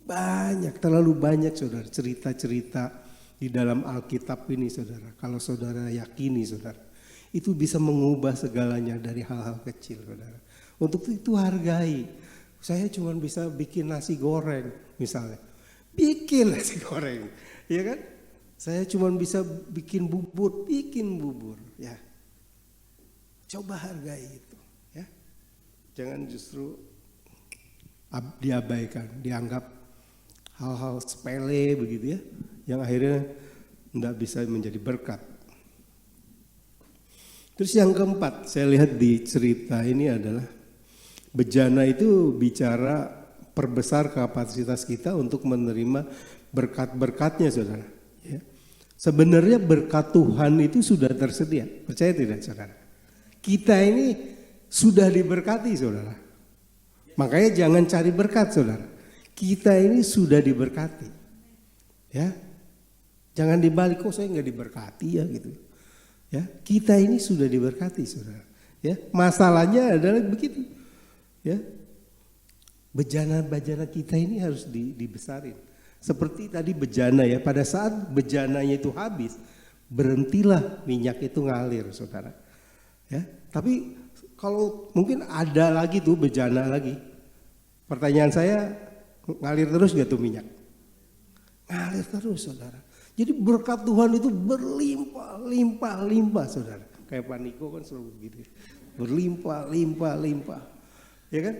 Banyak, terlalu banyak saudara cerita-cerita di dalam Alkitab ini saudara. Kalau saudara yakini saudara, itu bisa mengubah segalanya dari hal-hal kecil saudara. Untuk itu hargai. Saya cuma bisa bikin nasi goreng misalnya. Bikin nasi goreng, ya kan? Saya cuma bisa bikin bubur ya. Coba hargai itu ya. Jangan justru diabaikan, dianggap hal-hal sepele begitu ya, yang akhirnya tidak bisa menjadi berkat. Terus yang keempat saya lihat di cerita ini adalah bejana itu bicara perbesar kapasitas kita untuk menerima berkat-berkatnya saudara. Ya. Sebenarnya berkat Tuhan itu sudah tersedia, percaya tidak saudara? Kita ini sudah diberkati saudara. Makanya jangan cari berkat saudara. Kita ini sudah diberkati. Ya. Jangan dibalik kok saya nggak diberkati ya gitu. Ya, kita ini sudah diberkati saudara. Ya, masalahnya adalah begitu. Ya. Bejana-bejana kita ini harus dibesarin. Seperti tadi bejana ya, pada saat bejananya itu habis, berhentilah minyak itu ngalir saudara. Ya, tapi kalau mungkin ada lagi tuh bejana lagi. Pertanyaan saya, ngalir terus gak tuh minyak? Ngalir terus saudara. Jadi berkat Tuhan itu berlimpah saudara. Kayak Pak Niko kan selalu begitu. Berlimpah. Ya kan?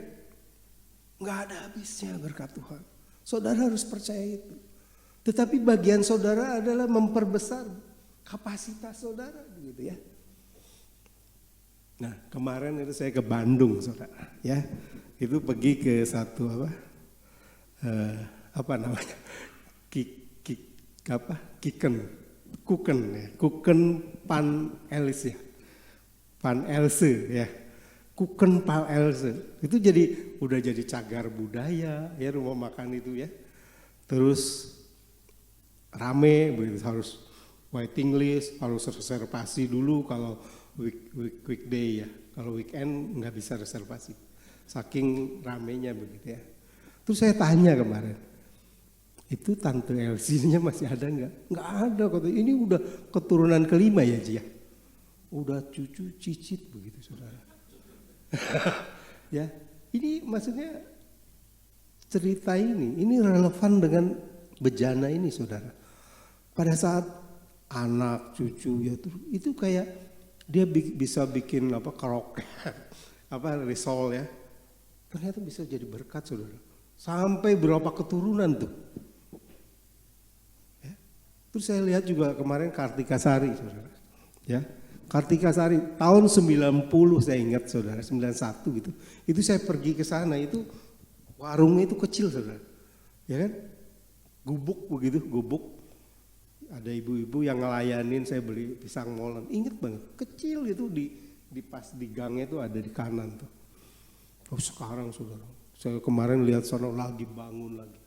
Gak ada habisnya berkat Tuhan. Saudara harus percaya itu. Tetapi bagian saudara adalah memperbesar kapasitas saudara gitu ya. Nah kemarin itu saya ke Bandung saudara ya. Itu pergi ke satu Kuken Pan Else ya. Pan Else ya. Kuken Pan Else. Itu udah jadi cagar budaya ya rumah makan itu ya. Terus rame begitu, harus waiting list, harus reservasi dulu kalau weekday ya. Kalau weekend nggak bisa reservasi. Saking ramenya begitu ya. Terus saya tanya kemarin, itu Tante Elsie-nya masih ada nggak? Nggak ada kata. Ini udah keturunan kelima ya Ji ya. Udah cucu cicit begitu saudara. Ya, ini maksudnya cerita ini relevan dengan bejana ini saudara. Pada saat anak cucu ya itu kayak dia bisa bikin karaoke, risol ya. Ternyata bisa jadi berkat saudara. Sampai berapa keturunan tuh. Ya. Terus saya lihat juga kemarin Kartika Sari saudara. Ya. Kartika Sari tahun 90 saya ingat saudara, 91 gitu. Itu saya pergi ke sana itu warungnya itu kecil saudara. Ya kan? Gubuk begitu, gubuk. Ada ibu-ibu yang ngelayanin, saya beli pisang molen. Ingat banget, kecil itu pas di gangnya itu ada di kanan tuh. Oh sekarang saudara, saya kemarin lihat sono lagi bangun lagi.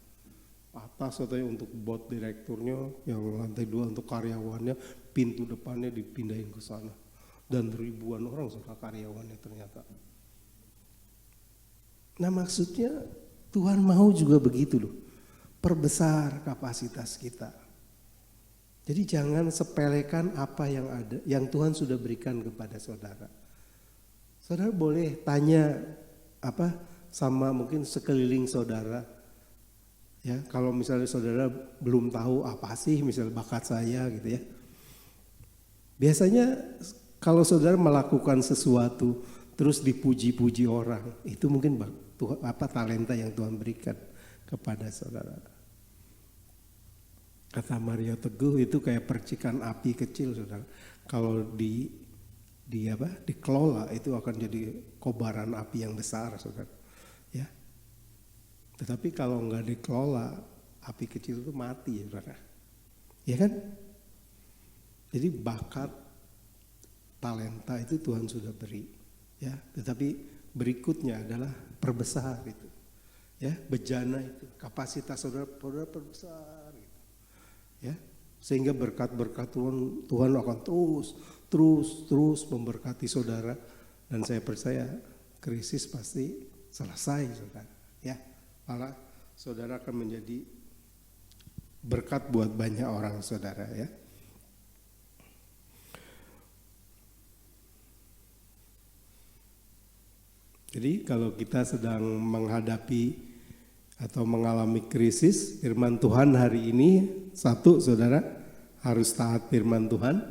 Atas katanya untuk bot direkturnya, yang lantai 2 untuk karyawannya, pintu depannya dipindahin ke sana. Dan ribuan orang sudah karyawannya ternyata. Nah maksudnya Tuhan mau juga begitu loh, perbesar kapasitas kita. Jadi jangan sepelekan apa yang ada, yang Tuhan sudah berikan kepada saudara. Saudara boleh tanya apa sama mungkin sekeliling saudara. Ya, kalau misalnya saudara belum tahu apa sih misalnya bakat saya gitu ya. Biasanya kalau saudara melakukan sesuatu terus dipuji-puji orang, itu mungkin talenta yang Tuhan berikan kepada saudara. Kata Mario Teguh itu kayak percikan api kecil saudara. Kalau dikelola itu akan jadi kobaran api yang besar saudara. Ya. Tetapi kalau nggak dikelola, api kecil itu mati ya saudara. Ya kan? Jadi bakat, talenta itu Tuhan sudah beri. Ya, tetapi berikutnya adalah perbesar itu. Ya, bejana itu, kapasitas saudara perbesar gitu. Ya, sehingga berkat-berkat Tuhan akan terus memberkati saudara, dan saya percaya krisis pasti selesai saudara. Ya. Malah saudara akan menjadi berkat buat banyak orang saudara ya. Jadi kalau kita sedang menghadapi atau mengalami krisis, firman Tuhan hari ini satu saudara harus taat firman Tuhan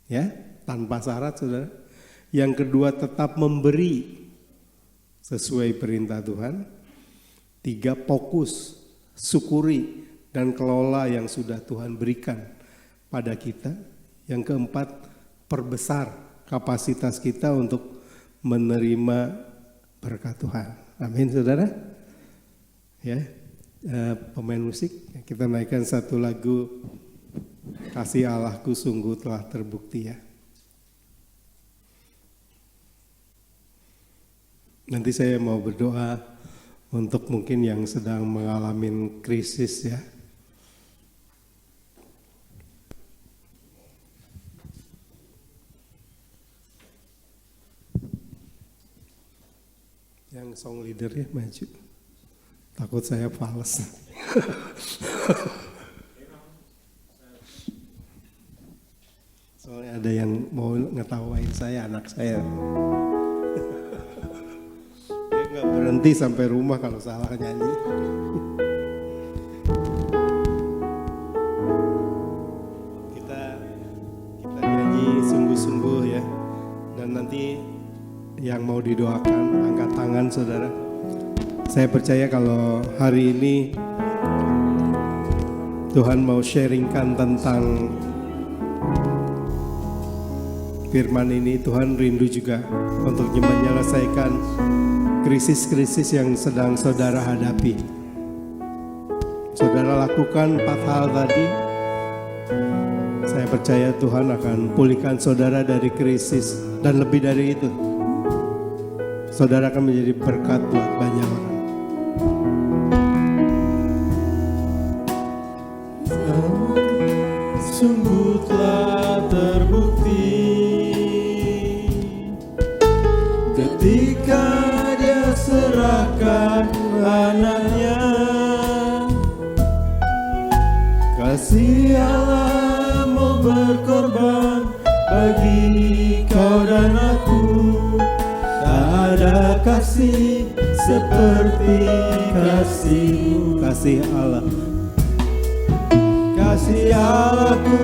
ya, tanpa syarat saudara. Yang kedua tetap memberi sesuai perintah Tuhan. 3, fokus, syukuri dan kelola yang sudah Tuhan berikan pada kita. Yang keempat, perbesar kapasitas kita untuk menerima berkat Tuhan. Amin saudara. Ya, pemain musik kita naikkan satu lagu, Kasih Allahku sungguh telah terbukti ya. Nanti saya mau berdoa untuk mungkin yang sedang mengalami krisis ya. Yang song leader ya maju. Takut saya fals. Soalnya ada yang mau ngetawain saya, anak saya. Nggak berhenti sampai rumah kalau salah nyanyi. Kita nyanyi sungguh-sungguh ya. Dan nanti yang mau didoakan angkat tangan saudara. Saya percaya kalau hari ini Tuhan mau sharingkan tentang firman ini, Tuhan rindu juga untuk menyelesaikan krisis-krisis yang sedang saudara hadapi. Saudara lakukan 4 hal tadi. Saya percaya Tuhan akan pulihkan saudara dari krisis. Dan lebih dari itu, saudara akan menjadi berkat buat banyak orang. Sungguh telah terbukti ketika Dia serahkan anaknya. Kasih Allah mau berkorban bagi kau dan aku. Tak ada kasih seperti kasih-Mu. Kasih Allah. Kasih Allahku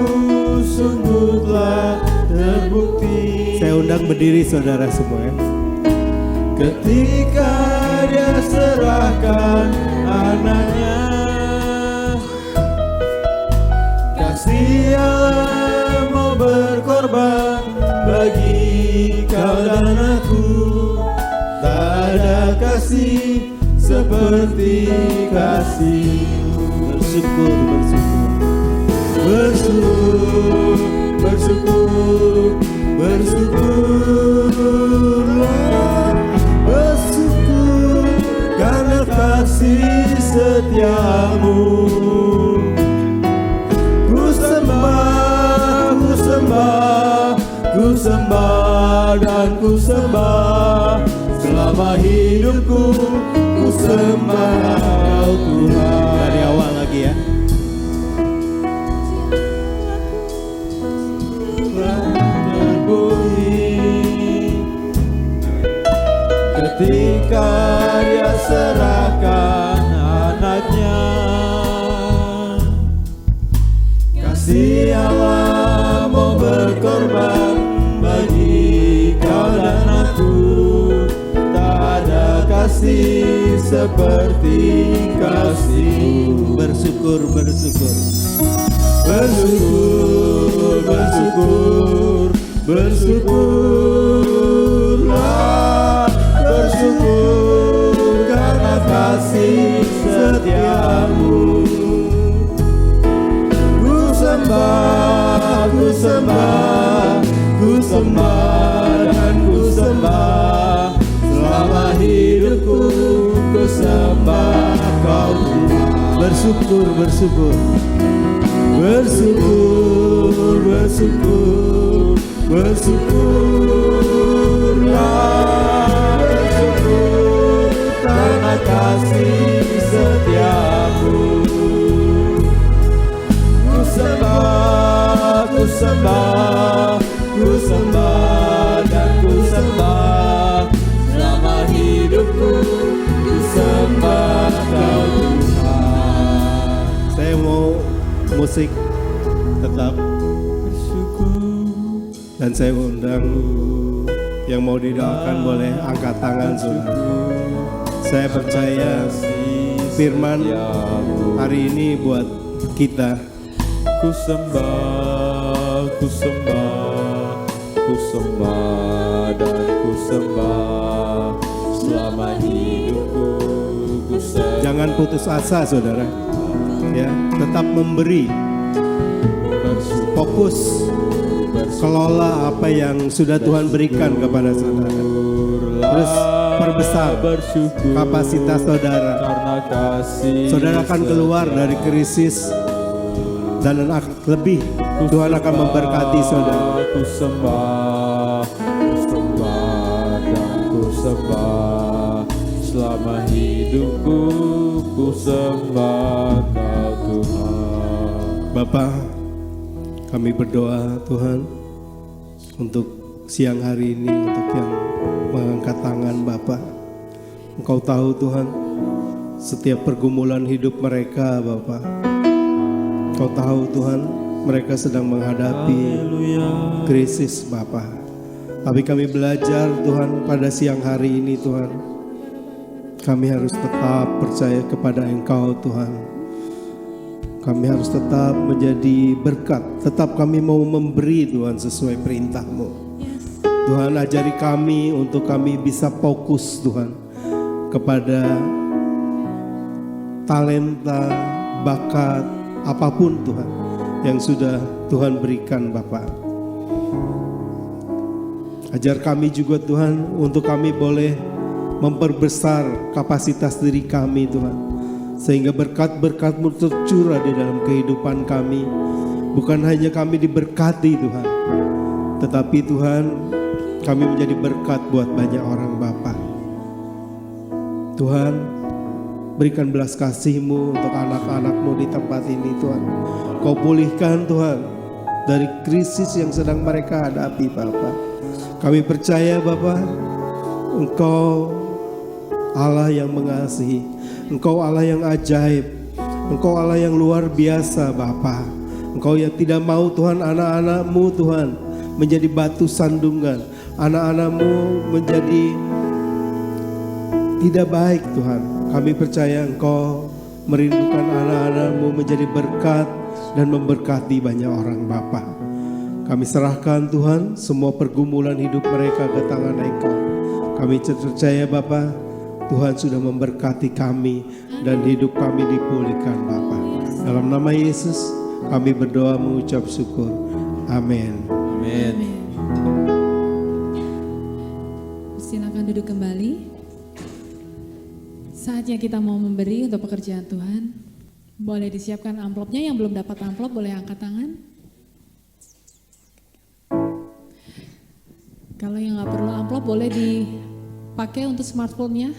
sungguh telah terbukti. Saya undang berdiri saudara semua ya. Ketika Dia serahkan anaknya. Kasih Allah mau berkorban bagi kau dan aku. Tak ada kasih seperti kasih-Mu. Bersyukur. Bersyukur, bersyukur, bersyukur. setiamu. Ku sembah, ku sembah, ku sembah dan ku sembah. Selama hidupku ku sembah Engkau Tuhan. Dari awal lagi ya. Ketika Dia serahkan anaknya, kasih Allah mau berkorban bagi kau dan aku. Tak ada kasih seperti kasih-Mu. Bersyukur, bersyukur, bersyukur, bersyukur, bersyukurlah, bersyukur karena kasih setiamu. Ku sembah, ku sembah, ku sembah dan ku sembah. Selama hidupku ku sembah Kau Tuhan. Bersyukur, bersyukur, bersyukur, bersyukur, bersyukurlah, bersyukur karena kasih setiamu. Ku sembah, ku sembah, ku sembah dan ku sembah. Selama hidupku ku sembah Kau Tuhan. Saya mau musik tetap, dan saya undang yang mau didoakan boleh angkat tangan saudara. Saya percaya firman hari ini buat kita. Ku sembah, ku sembah, ku sembah dan ku sembah. Selama hidupku ku sembah. Jangan putus asa saudara, ya, tetap memberi, fokus, kelola apa yang sudah Tuhan berikan kepada saudara. Terus perbesar kapasitas saudara. Karena kasih Saudara akan keluar dari krisis dan lebih Tuhan akan memberkati saudara. Ku sembah, ku sembah dan ku sembah. Selama hidupku ku sembah Kau Tuhan. Bapa, kami berdoa Tuhan untuk siang hari ini, untuk yang mengangkat tangan Bapa. Engkau tahu Tuhan setiap pergumulan hidup mereka Bapa. Engkau tahu Tuhan mereka sedang menghadapi krisis Bapa. Tapi kami belajar Tuhan pada siang hari ini Tuhan, kami harus tetap percaya kepada Engkau Tuhan. Kami harus tetap menjadi berkat. Tetap kami mau memberi Tuhan sesuai perintah-Mu. Tuhan ajari kami untuk kami bisa fokus Tuhan kepada talenta, bakat, apapun Tuhan yang sudah Tuhan berikan Bapa. Ajar kami juga Tuhan untuk kami boleh memperbesar kapasitas diri kami Tuhan, sehingga berkat-berkat-Mu tercurah di dalam kehidupan kami. Bukan hanya kami diberkati Tuhan, tetapi Tuhan kami menjadi berkat buat banyak orang Bapa. Tuhan, berikan belas kasih-Mu untuk anak-anak-Mu di tempat ini Tuhan. Kau pulihkan Tuhan dari krisis yang sedang mereka hadapi Bapa. Kami percaya Bapa, Engkau Allah yang mengasihi, Engkau Allah yang ajaib, Engkau Allah yang luar biasa Bapa. Engkau yang tidak mau Tuhan anak-anak-Mu Tuhan menjadi batu sandungan, anak-anak-Mu menjadi tidak baik Tuhan. Kami percaya Engkau merindukan anak-anak-Mu menjadi berkat dan memberkati banyak orang Bapa. Kami serahkan Tuhan semua pergumulan hidup mereka ke tangan Engkau. Kami percaya Bapa, Tuhan sudah memberkati kami dan hidup kami dipulihkan Bapa. Dalam nama Yesus kami berdoa mengucap syukur. Amin. Amin. Silakan duduk kembali. Saatnya kita mau memberi untuk pekerjaan Tuhan. Boleh disiapkan amplopnya, yang belum dapat amplop boleh angkat tangan. Kalau yang nggak perlu amplop boleh dipakai untuk smartphone-nya.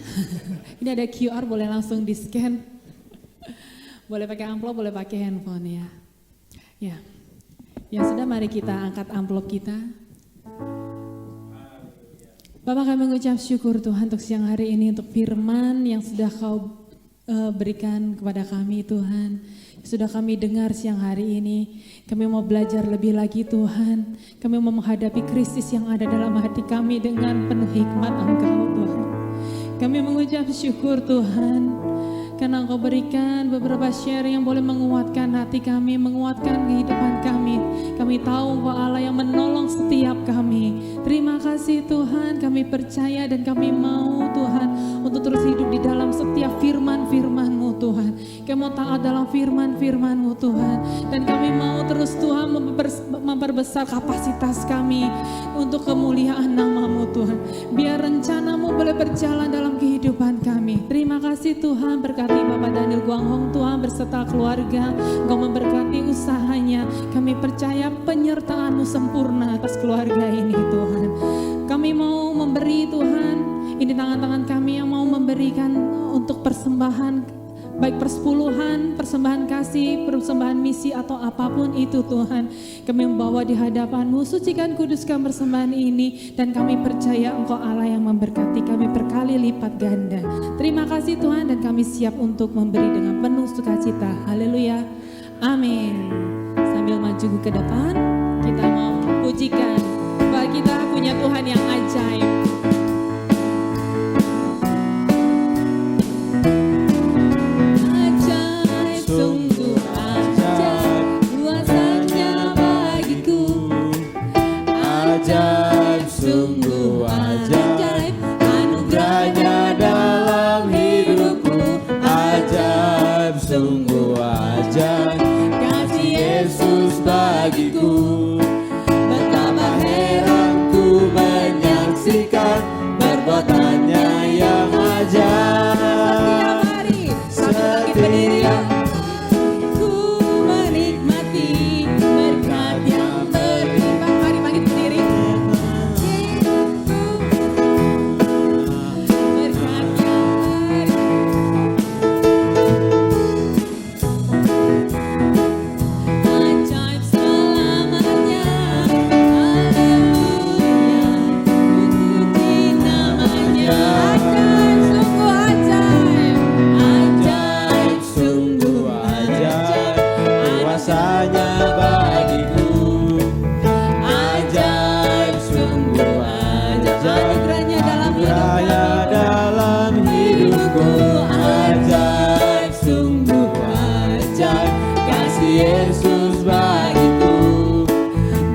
Ini ada QR, boleh langsung di-scan. Boleh pakai amplop, boleh pakai handphone ya. Ya. Ya sudah, mari kita angkat amplop kita. Bapak, kami mengucap syukur Tuhan untuk siang hari ini, untuk firman yang sudah Kau berikan kepada kami Tuhan. Sudah kami dengar siang hari ini, kami mau belajar lebih lagi Tuhan. Kami mau menghadapi krisis yang ada dalam hati kami dengan penuh hikmat Engkau Tuhan. Kami mengucap syukur Tuhan, karena Engkau berikan beberapa share yang boleh menguatkan hati kami, menguatkan kehidupan kami. Kami tahu Engkau Allah yang menolong setiap kami. Terima kasih Tuhan, kami percaya dan kami mau Tuhan untuk terus hidup di dalam setiap firman-firman-Mu Tuhan. Kami mau taat dalam firman-firman-Mu Tuhan. Dan kami mau terus Tuhan memperbesar kapasitas kami untuk kemuliaan nama-Mu Tuhan. Biar rencana-Mu boleh berjalan dalam kehidupan kami. Terima kasih Tuhan, berkati Bapak Daniel Guanghong Tuhan berserta keluarga. Engkau memberkati usahanya. Kami percaya penyertaan-Mu sempurna atas keluarga ini Tuhan. Kami mau memberi Tuhan. Ini tangan-tangan kami yang mau memberikan untuk persembahan, baik persepuluhan, persembahan kasih, persembahan misi atau apapun itu Tuhan. Kami membawa di hadapan-Mu, sucikan kuduskan persembahan ini, dan kami percaya Engkau Allah yang memberkati kami berkali lipat ganda. Terima kasih Tuhan, dan kami siap untuk memberi dengan penuh sukacita. Haleluya. Amin. Sambil maju ke depan, kita mau pujikan bahwa kita punya Tuhan yang ajaib. Sungguh ajaib kuasanya bagiku, ajaib sungguh ajaib anugerahnya dalam hidupku, ajaib sungguh ajaib kasih Yesus bagiku. Betapa heranku menyaksikan perbuatannya yang ajaib. Setiap hari berdiri menikmati berkat yang berlimpah. Mari bangkit berdiri. Berkat yang ajaib selamanya. Haleluya, puji namanya. Ajaib sungguh ajaib, kuasanya bagiku, ajaib sungguh ajaib anugerahnya dalam hidupku, ajaib sungguh ajaib kasih Yesus bagiku.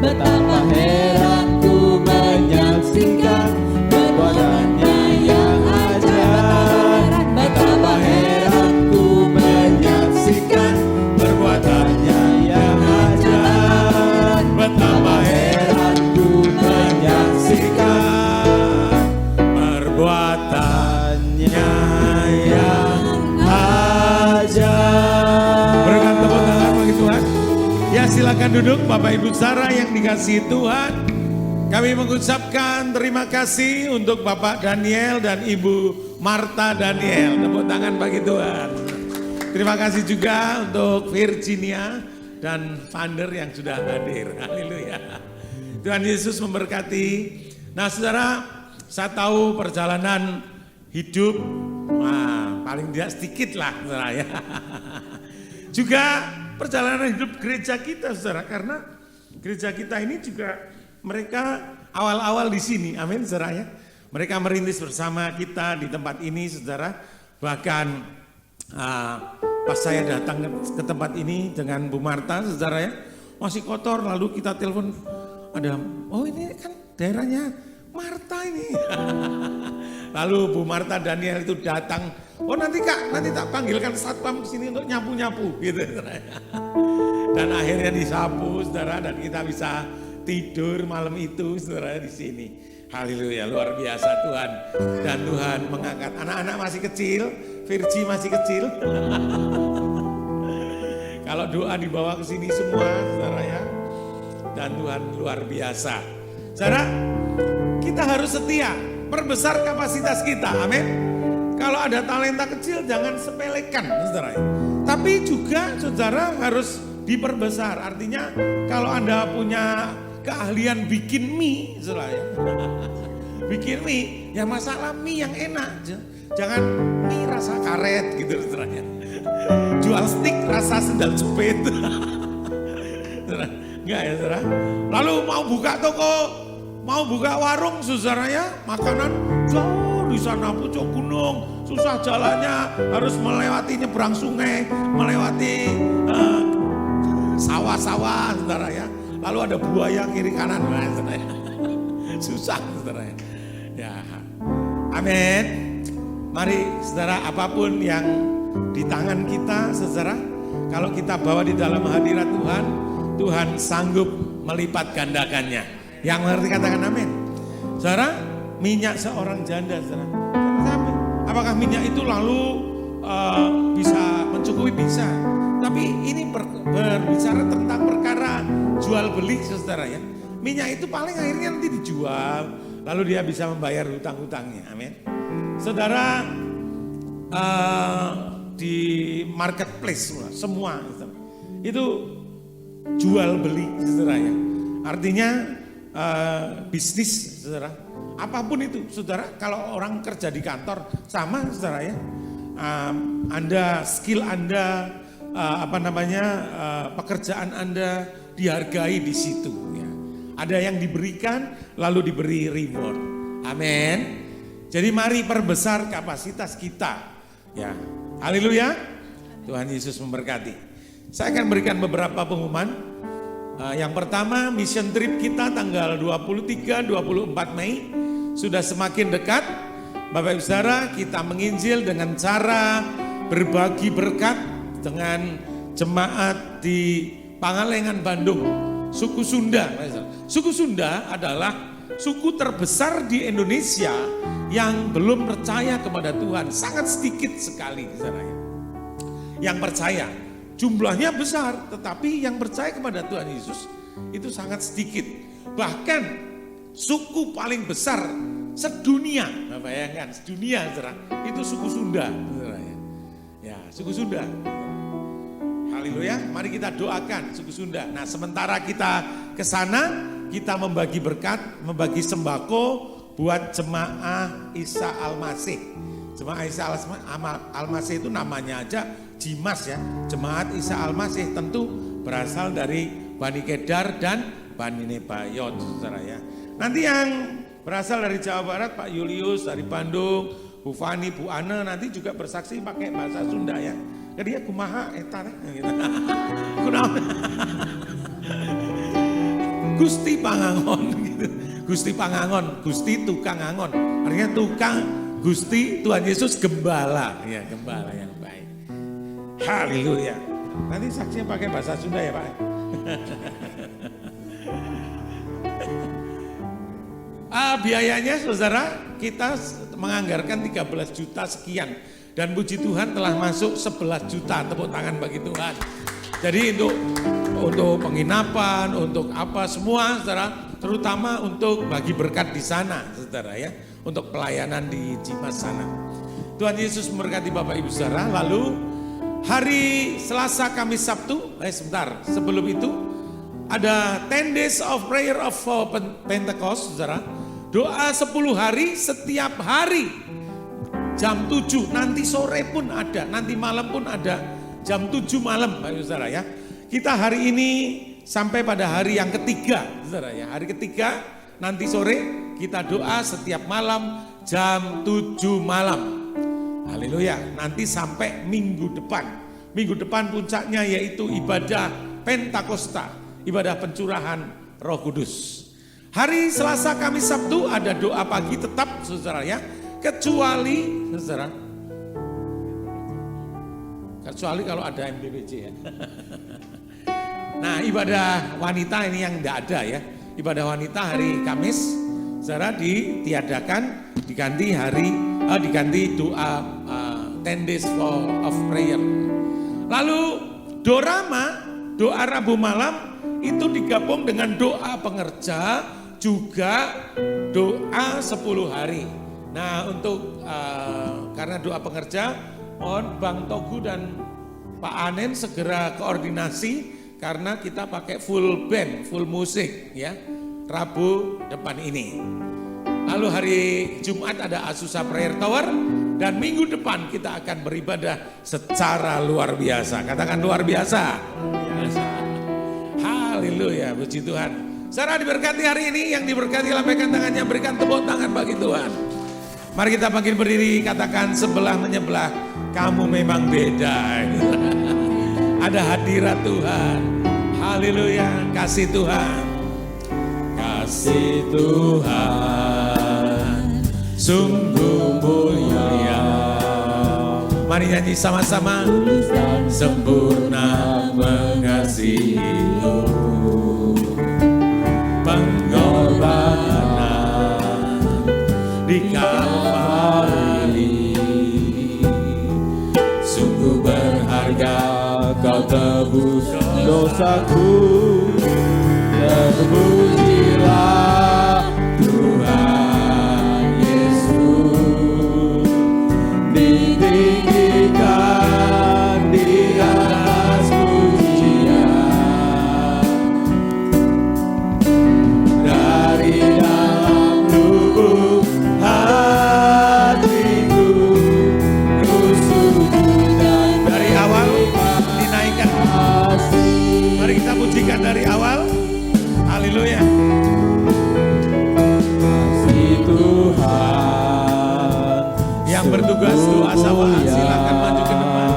Betapa heranku menyaksikan perbuatannya yang ajaib. Betapa heranku menyaksikan perbuatannya yang ajaib. Betapa heranku menyaksikan perbuatannya yang ajaib. Berikan tepuk tangan bagi Tuhan. Ya, silakan duduk Bapak Ibu Saudara yang dikasihi Tuhan. Kami mengucapkan terima kasih untuk Bapak Daniel dan Ibu Marta Daniel. Tepuk tangan bagi Tuhan. Terima kasih juga untuk Virginia dan Vander yang sudah hadir. Haleluya. Tuhan Yesus memberkati. Nah saudara, saya tahu perjalanan hidup, paling tidak sedikit lah saudara ya. Juga perjalanan hidup gereja kita saudara, karena gereja kita ini juga mereka awal-awal di sini, amin saudara ya. Mereka merintis bersama kita di tempat ini saudara. Bahkan pas saya datang ke tempat ini dengan Bu Marta saudara ya, masih kotor, lalu kita telepon, ada, oh ini kan daerahnya Marta ini. Lalu Bu Marta Daniel itu datang, oh nanti Kak, nanti tak panggilkan satpam ke sini untuk nyapu-nyapu gitu. Dan akhirnya disapu saudara, dan kita bisa tidur malam itu saudara di sini. Haleluya, luar biasa Tuhan. Dan Tuhan mengangkat anak-anak masih kecil, Virgi masih kecil. Kalau doa dibawa ke sini semua, saudara ya. Dan Tuhan luar biasa. Saudara, kita harus setia, perbesar kapasitas kita, amin. Kalau ada talenta kecil jangan sepelekan, saudara. Tapi juga saudara harus diperbesar. Artinya kalau Anda punya keahlian bikin mie, saudara ya. Bikin mie, ya masalah mie yang enak. Jangan mie rasa karet gitu, saudara ya. Jual stik rasa sendal jepit. Enggak ya, saudara. Lalu mau buka toko, mau buka warung, saudara ya, makanan jauh di sana pucuk gunung, susah jalannya, harus melewati nyebrang sungai, melewati sawah-sawah, saudara ya. Lalu ada buaya kiri kanan, saudara ya. Susah, saudara ya. Ya, amin. Mari, saudara, apapun yang di tangan kita, saudara, kalau kita bawa di dalam hadirat Tuhan, Tuhan sanggup melipat gandakannya. Yang mengerti katakan amin. Saudara, minyak seorang janda, saudara. Apakah minyak itu lalu bisa mencukupi? Bisa. Tapi ini berbicara tentang perkara jual beli, saudara ya. Minyak itu paling akhirnya nanti dijual, lalu dia bisa membayar hutang-hutangnya. Amin. Saudara, di marketplace semua itu jual beli, saudara ya. Artinya bisnis, saudara. Apapun itu, saudara. Kalau orang kerja di kantor sama, saudara ya. Anda skill Anda, pekerjaan Anda dihargai di situ. Ya. Ada yang diberikan, lalu diberi reward. Amin. Jadi mari perbesar kapasitas kita. Ya, haleluya. Tuhan Yesus memberkati. Saya akan berikan beberapa pengumuman. Yang pertama, mission trip kita tanggal 23-24 Mei sudah semakin dekat. Bapak Ibu Saudara, kita menginjil dengan cara berbagi berkat dengan jemaat di Pangalengan, Bandung, suku Sunda. Suku Sunda adalah suku terbesar di Indonesia yang belum percaya kepada Tuhan. Sangat sedikit sekali, saudara. Yang percaya, jumlahnya besar, tetapi yang percaya kepada Tuhan Yesus itu sangat sedikit. Bahkan suku paling besar sedunia, bayangkan sedunia, saudara, itu suku Sunda, saudara. Ya, suku Sunda. Haleluya, mari kita doakan suku Sunda. Nah, sementara kita ke sana, kita membagi berkat, membagi sembako buat jemaah Isa Al-Masih. Jemaah Isa Al-Masih itu namanya aja Jimas ya. Jemaat Isa Al-Masih tentu berasal dari Bani Kedar dan Bani Nebayot, saudara ya. Nanti yang berasal dari Jawa Barat, Pak Julius dari Bandung, Bu Fani, Bu Ana nanti juga bersaksi pakai bahasa Sunda ya. Jadi ya kumaha eta gitu. Kunaon? Gusti Pangangon gitu. Gusti Pangangon, Gusti tukang angon. Artinya tukang, Gusti Tuhan Yesus gembala. Ya, gembala yang baik. Haleluya. Nanti saksinya pakai bahasa Sunda ya, Pak. Biayanya saudara, kita menganggarkan 13 juta sekian. Dan puji Tuhan telah masuk 11 juta, tepuk tangan bagi Tuhan. Jadi untuk penginapan, untuk apa semua saudara, terutama untuk bagi berkat di sana saudara ya, untuk pelayanan di Jimas sana. Tuhan Yesus memberkati Bapak Ibu saudara. Lalu hari Selasa, Kamis, Sabtu, sebentar sebelum itu ada 10 days of prayer of Pentecost saudara. Doa 10 hari setiap hari jam 7, nanti sore pun ada, nanti malam pun ada, jam 7 malam Bapak Ibu saudara ya. Kita hari ini sampai pada hari yang ketiga, saudara ya. Hari ketiga nanti sore kita doa setiap malam jam 7 malam. Haleluya. Nanti sampai minggu depan. Minggu depan puncaknya yaitu ibadah Pentakosta, ibadah pencurahan Roh Kudus. Hari Selasa, Kamis, Sabtu ada doa pagi tetap, saudara ya. Kecuali saudara, kecuali kalau ada MBBJ ya. Nah, ibadah wanita ini yang tidak ada ya. Ibadah wanita hari Kamis Saudara, ditiadakan diganti doa 10 days of prayer. Lalu dorama, doa Rabu malam itu digabung dengan doa pengerja, juga doa 10 hari. Nah, untuk karena doa pengerja, mohon Bang Togu dan Pak Anen segera koordinasi karena kita pakai full band, full musik ya, Rabu depan ini. Lalu hari Jumat ada Azusa Prayer Tower dan minggu depan kita akan beribadah secara luar biasa. Katakan luar biasa. Haleluya, puji Tuhan. Saudara diberkati hari ini, yang diberkati lambaikan tangannya, berikan tepuk tangan bagi Tuhan. Mari kita panggil berdiri, katakan sebelah menyebelah, kamu memang beda. Ada hadirat Tuhan. Haleluya, kasih Tuhan. Kasih Tuhan sungguh mulia. Mari nyanyi sama-sama. Sempurna mengasihimu, pengorbanan di Kalvari, sungguh berharga. Kau tebus dosaku, terpujilah Tuhan Yesus, ditinggikan di atas pujian, dari dalam lubuk hatiku ku sujud dan dari awal dinaikkan. Mari kita pujikan dari awal. Haleluya. Kasih Tuhan yang bertugas doa sama, silakan maju ke depan.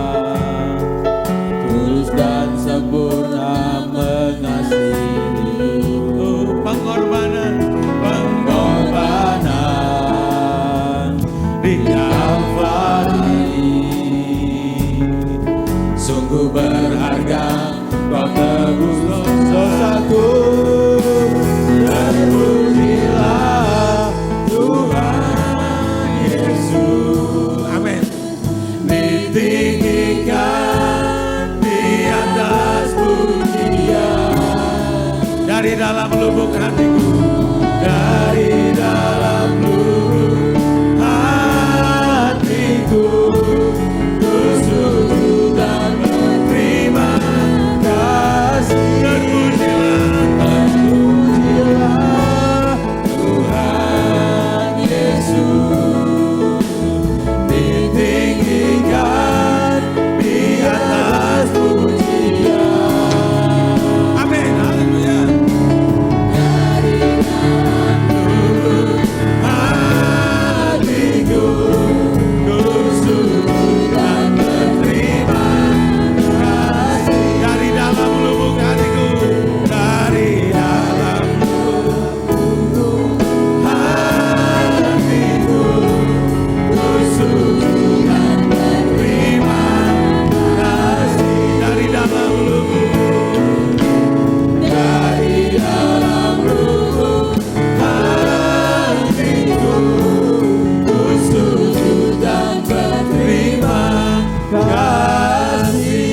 Tulus dan sempurna mengasihimu, pengorbanan di Kalvari, sungguh berharga. Kau tebus dosaku, terpujilah Tuhan Yesus. Amin. Ditinggikan di atas pujian, dari dalam lubuk hatiku, dari dalam lubuk hatiku, ku sujud dan berterima kasih. Terpujilah Tuhan Yesus, ditinggikan di atas pujian. Amin, haleluya. Dari dalam lubuk hatiku, ku sujud dan berterima kasih. Dari dalam lubuk hatiku, dari dalam lubuk hatiku, ku sujud dan berterima kasih. Dari dalam lubuk, dari dalam lubuk hatiku, ku sujud dan berterima kasih.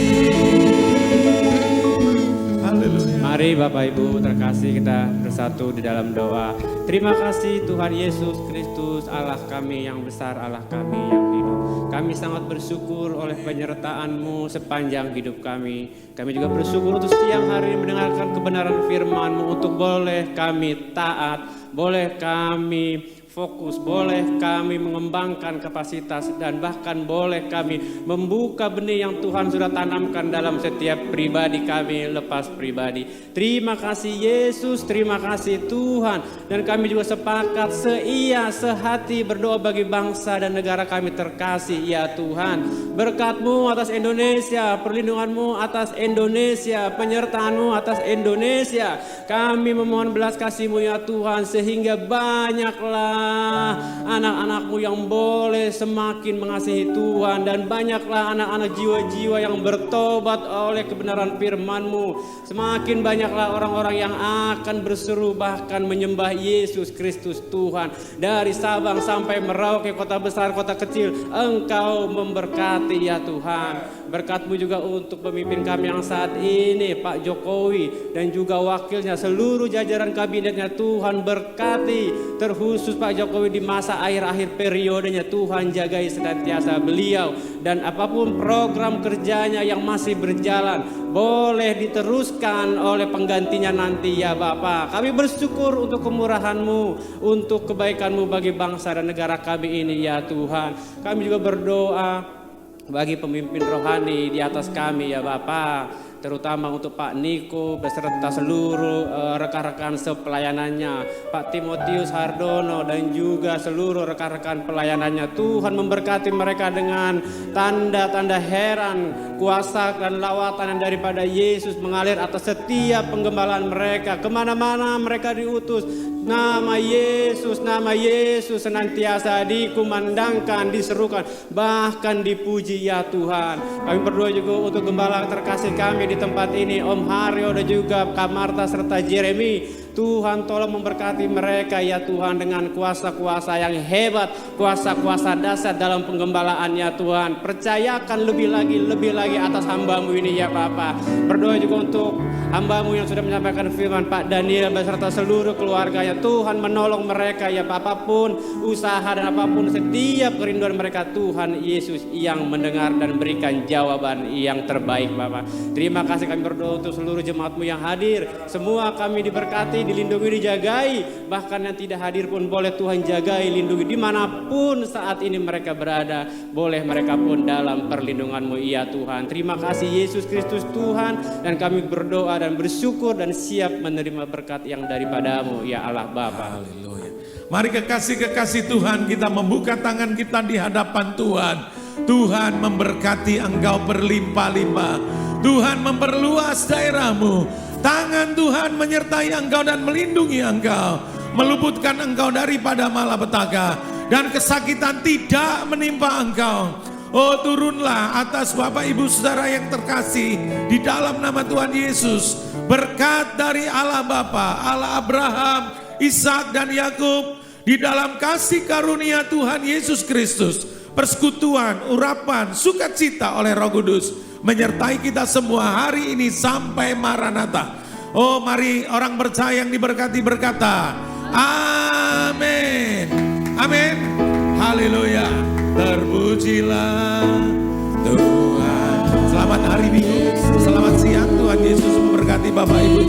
Haleluya. Mari Bapak Ibu terkasih, kita bersatu di dalam doa. Terima kasih Tuhan Yesus Kristus, Allah kami yang besar, Allah kami yang hidup. Kami sangat bersyukur oleh penyertaan-Mu sepanjang hidup kami. Kami juga bersyukur untuk siang hari ini mendengarkan kebenaran firman-Mu, untuk boleh kami taat, boleh kami fokus, boleh kami mengembangkan kapasitas, dan bahkan boleh kami membuka benih yang Tuhan sudah tanamkan dalam setiap pribadi kami lepas pribadi. Terima kasih Yesus, terima kasih Tuhan. Dan kami juga sepakat seia sehati berdoa bagi bangsa dan negara kami terkasih ya Tuhan. Berkat-Mu atas Indonesia, perlindungan-Mu atas Indonesia, penyertaan-Mu atas Indonesia. Kami memohon belas kasih-Mu ya Tuhan, sehingga banyaklah anak-anak-Mu yang boleh semakin mengasihi Tuhan, dan banyaklah anak-anak jiwa-jiwa yang bertobat oleh kebenaran firman-Mu. Semakin banyaklah orang-orang yang akan berseru bahkan menyembah Yesus Kristus Tuhan. Dari Sabang sampai Merauke, kota besar, kota kecil, Engkau memberkati ya Tuhan. Berkat-Mu juga untuk pemimpin kami yang saat ini, Pak Jokowi dan juga wakilnya, seluruh jajaran kabinetnya. Tuhan berkati, terkhusus Pak Jokowi di masa akhir-akhir periodenya. Tuhan jagai senantiasa beliau, dan apapun program kerjanya yang masih berjalan boleh diteruskan oleh penggantinya nanti ya Bapa. Kami bersyukur untuk kemurahan-Mu, untuk kebaikan-Mu bagi bangsa dan negara kami ini ya Tuhan. Kami juga berdoa bagi pemimpin rohani di atas kami ya Bapa, terutama untuk Pak Niko beserta seluruh rekan-rekan sepelayanannya, Pak Timotius Hardono dan juga seluruh rekan-rekan pelayanannya. Tuhan memberkati mereka dengan tanda-tanda heran, kuasa dan lawatan yang daripada Yesus mengalir atas setiap penggembalaan mereka. Kemana-mana mereka diutus, nama Yesus senantiasa dikumandangkan, diserukan, bahkan dipuji ya Tuhan. Kami berdoa juga untuk gembala terkasih kami di tempat ini, Om Haryo dan juga Kak Marta serta Jeremy. Tuhan tolong memberkati mereka ya Tuhan dengan kuasa-kuasa yang hebat, kuasa-kuasa dasar dalam penggembalaannya Tuhan. Percayakan lebih lagi atas hamba-Mu ini ya Bapa. Berdoa juga untuk hamba-Mu yang sudah menyampaikan firman, Pak Daniel beserta seluruh keluarganya. Tuhan menolong mereka ya, apapun usaha dan apapun setiap kerinduan mereka, Tuhan Yesus yang mendengar dan berikan jawaban yang terbaik Bapak. Terima kasih, kami berdoa untuk seluruh jemaat-Mu yang hadir. Semua kami diberkati, dilindungi, dijagai. Bahkan yang tidak hadir pun boleh Tuhan jagai, lindungi dimanapun saat ini mereka berada. Boleh mereka pun dalam perlindungan-Mu ya Tuhan. Terima kasih Yesus Kristus Tuhan. Dan kami berdoa dan bersyukur dan siap menerima berkat yang daripada-Mu ya Allah Bapa. Haleluya. Mari kekasih-kekasih Tuhan, kita membuka tangan kita di hadapan Tuhan. Tuhan memberkati engkau berlimpah-limpah. Tuhan memperluas daerah-Mu. Tangan Tuhan menyertai engkau dan melindungi engkau, meluputkan engkau daripada malapetaka, dan kesakitan tidak menimpa engkau. Oh, turunlah atas Bapak Ibu Saudara yang terkasih di dalam nama Tuhan Yesus. Berkat dari Allah Bapa, Allah Abraham, Ishak dan Yakub, di dalam kasih karunia Tuhan Yesus Kristus, persekutuan, urapan, sukacita oleh Roh Kudus menyertai kita semua hari ini sampai Maranatha. Oh, mari orang percaya yang diberkati berkata, amin. Amin. Haleluya. Terpujilah Tuhan. Selamat hari Minggu, selamat siang. Tuhan Yesus memberkati Bapak Ibu.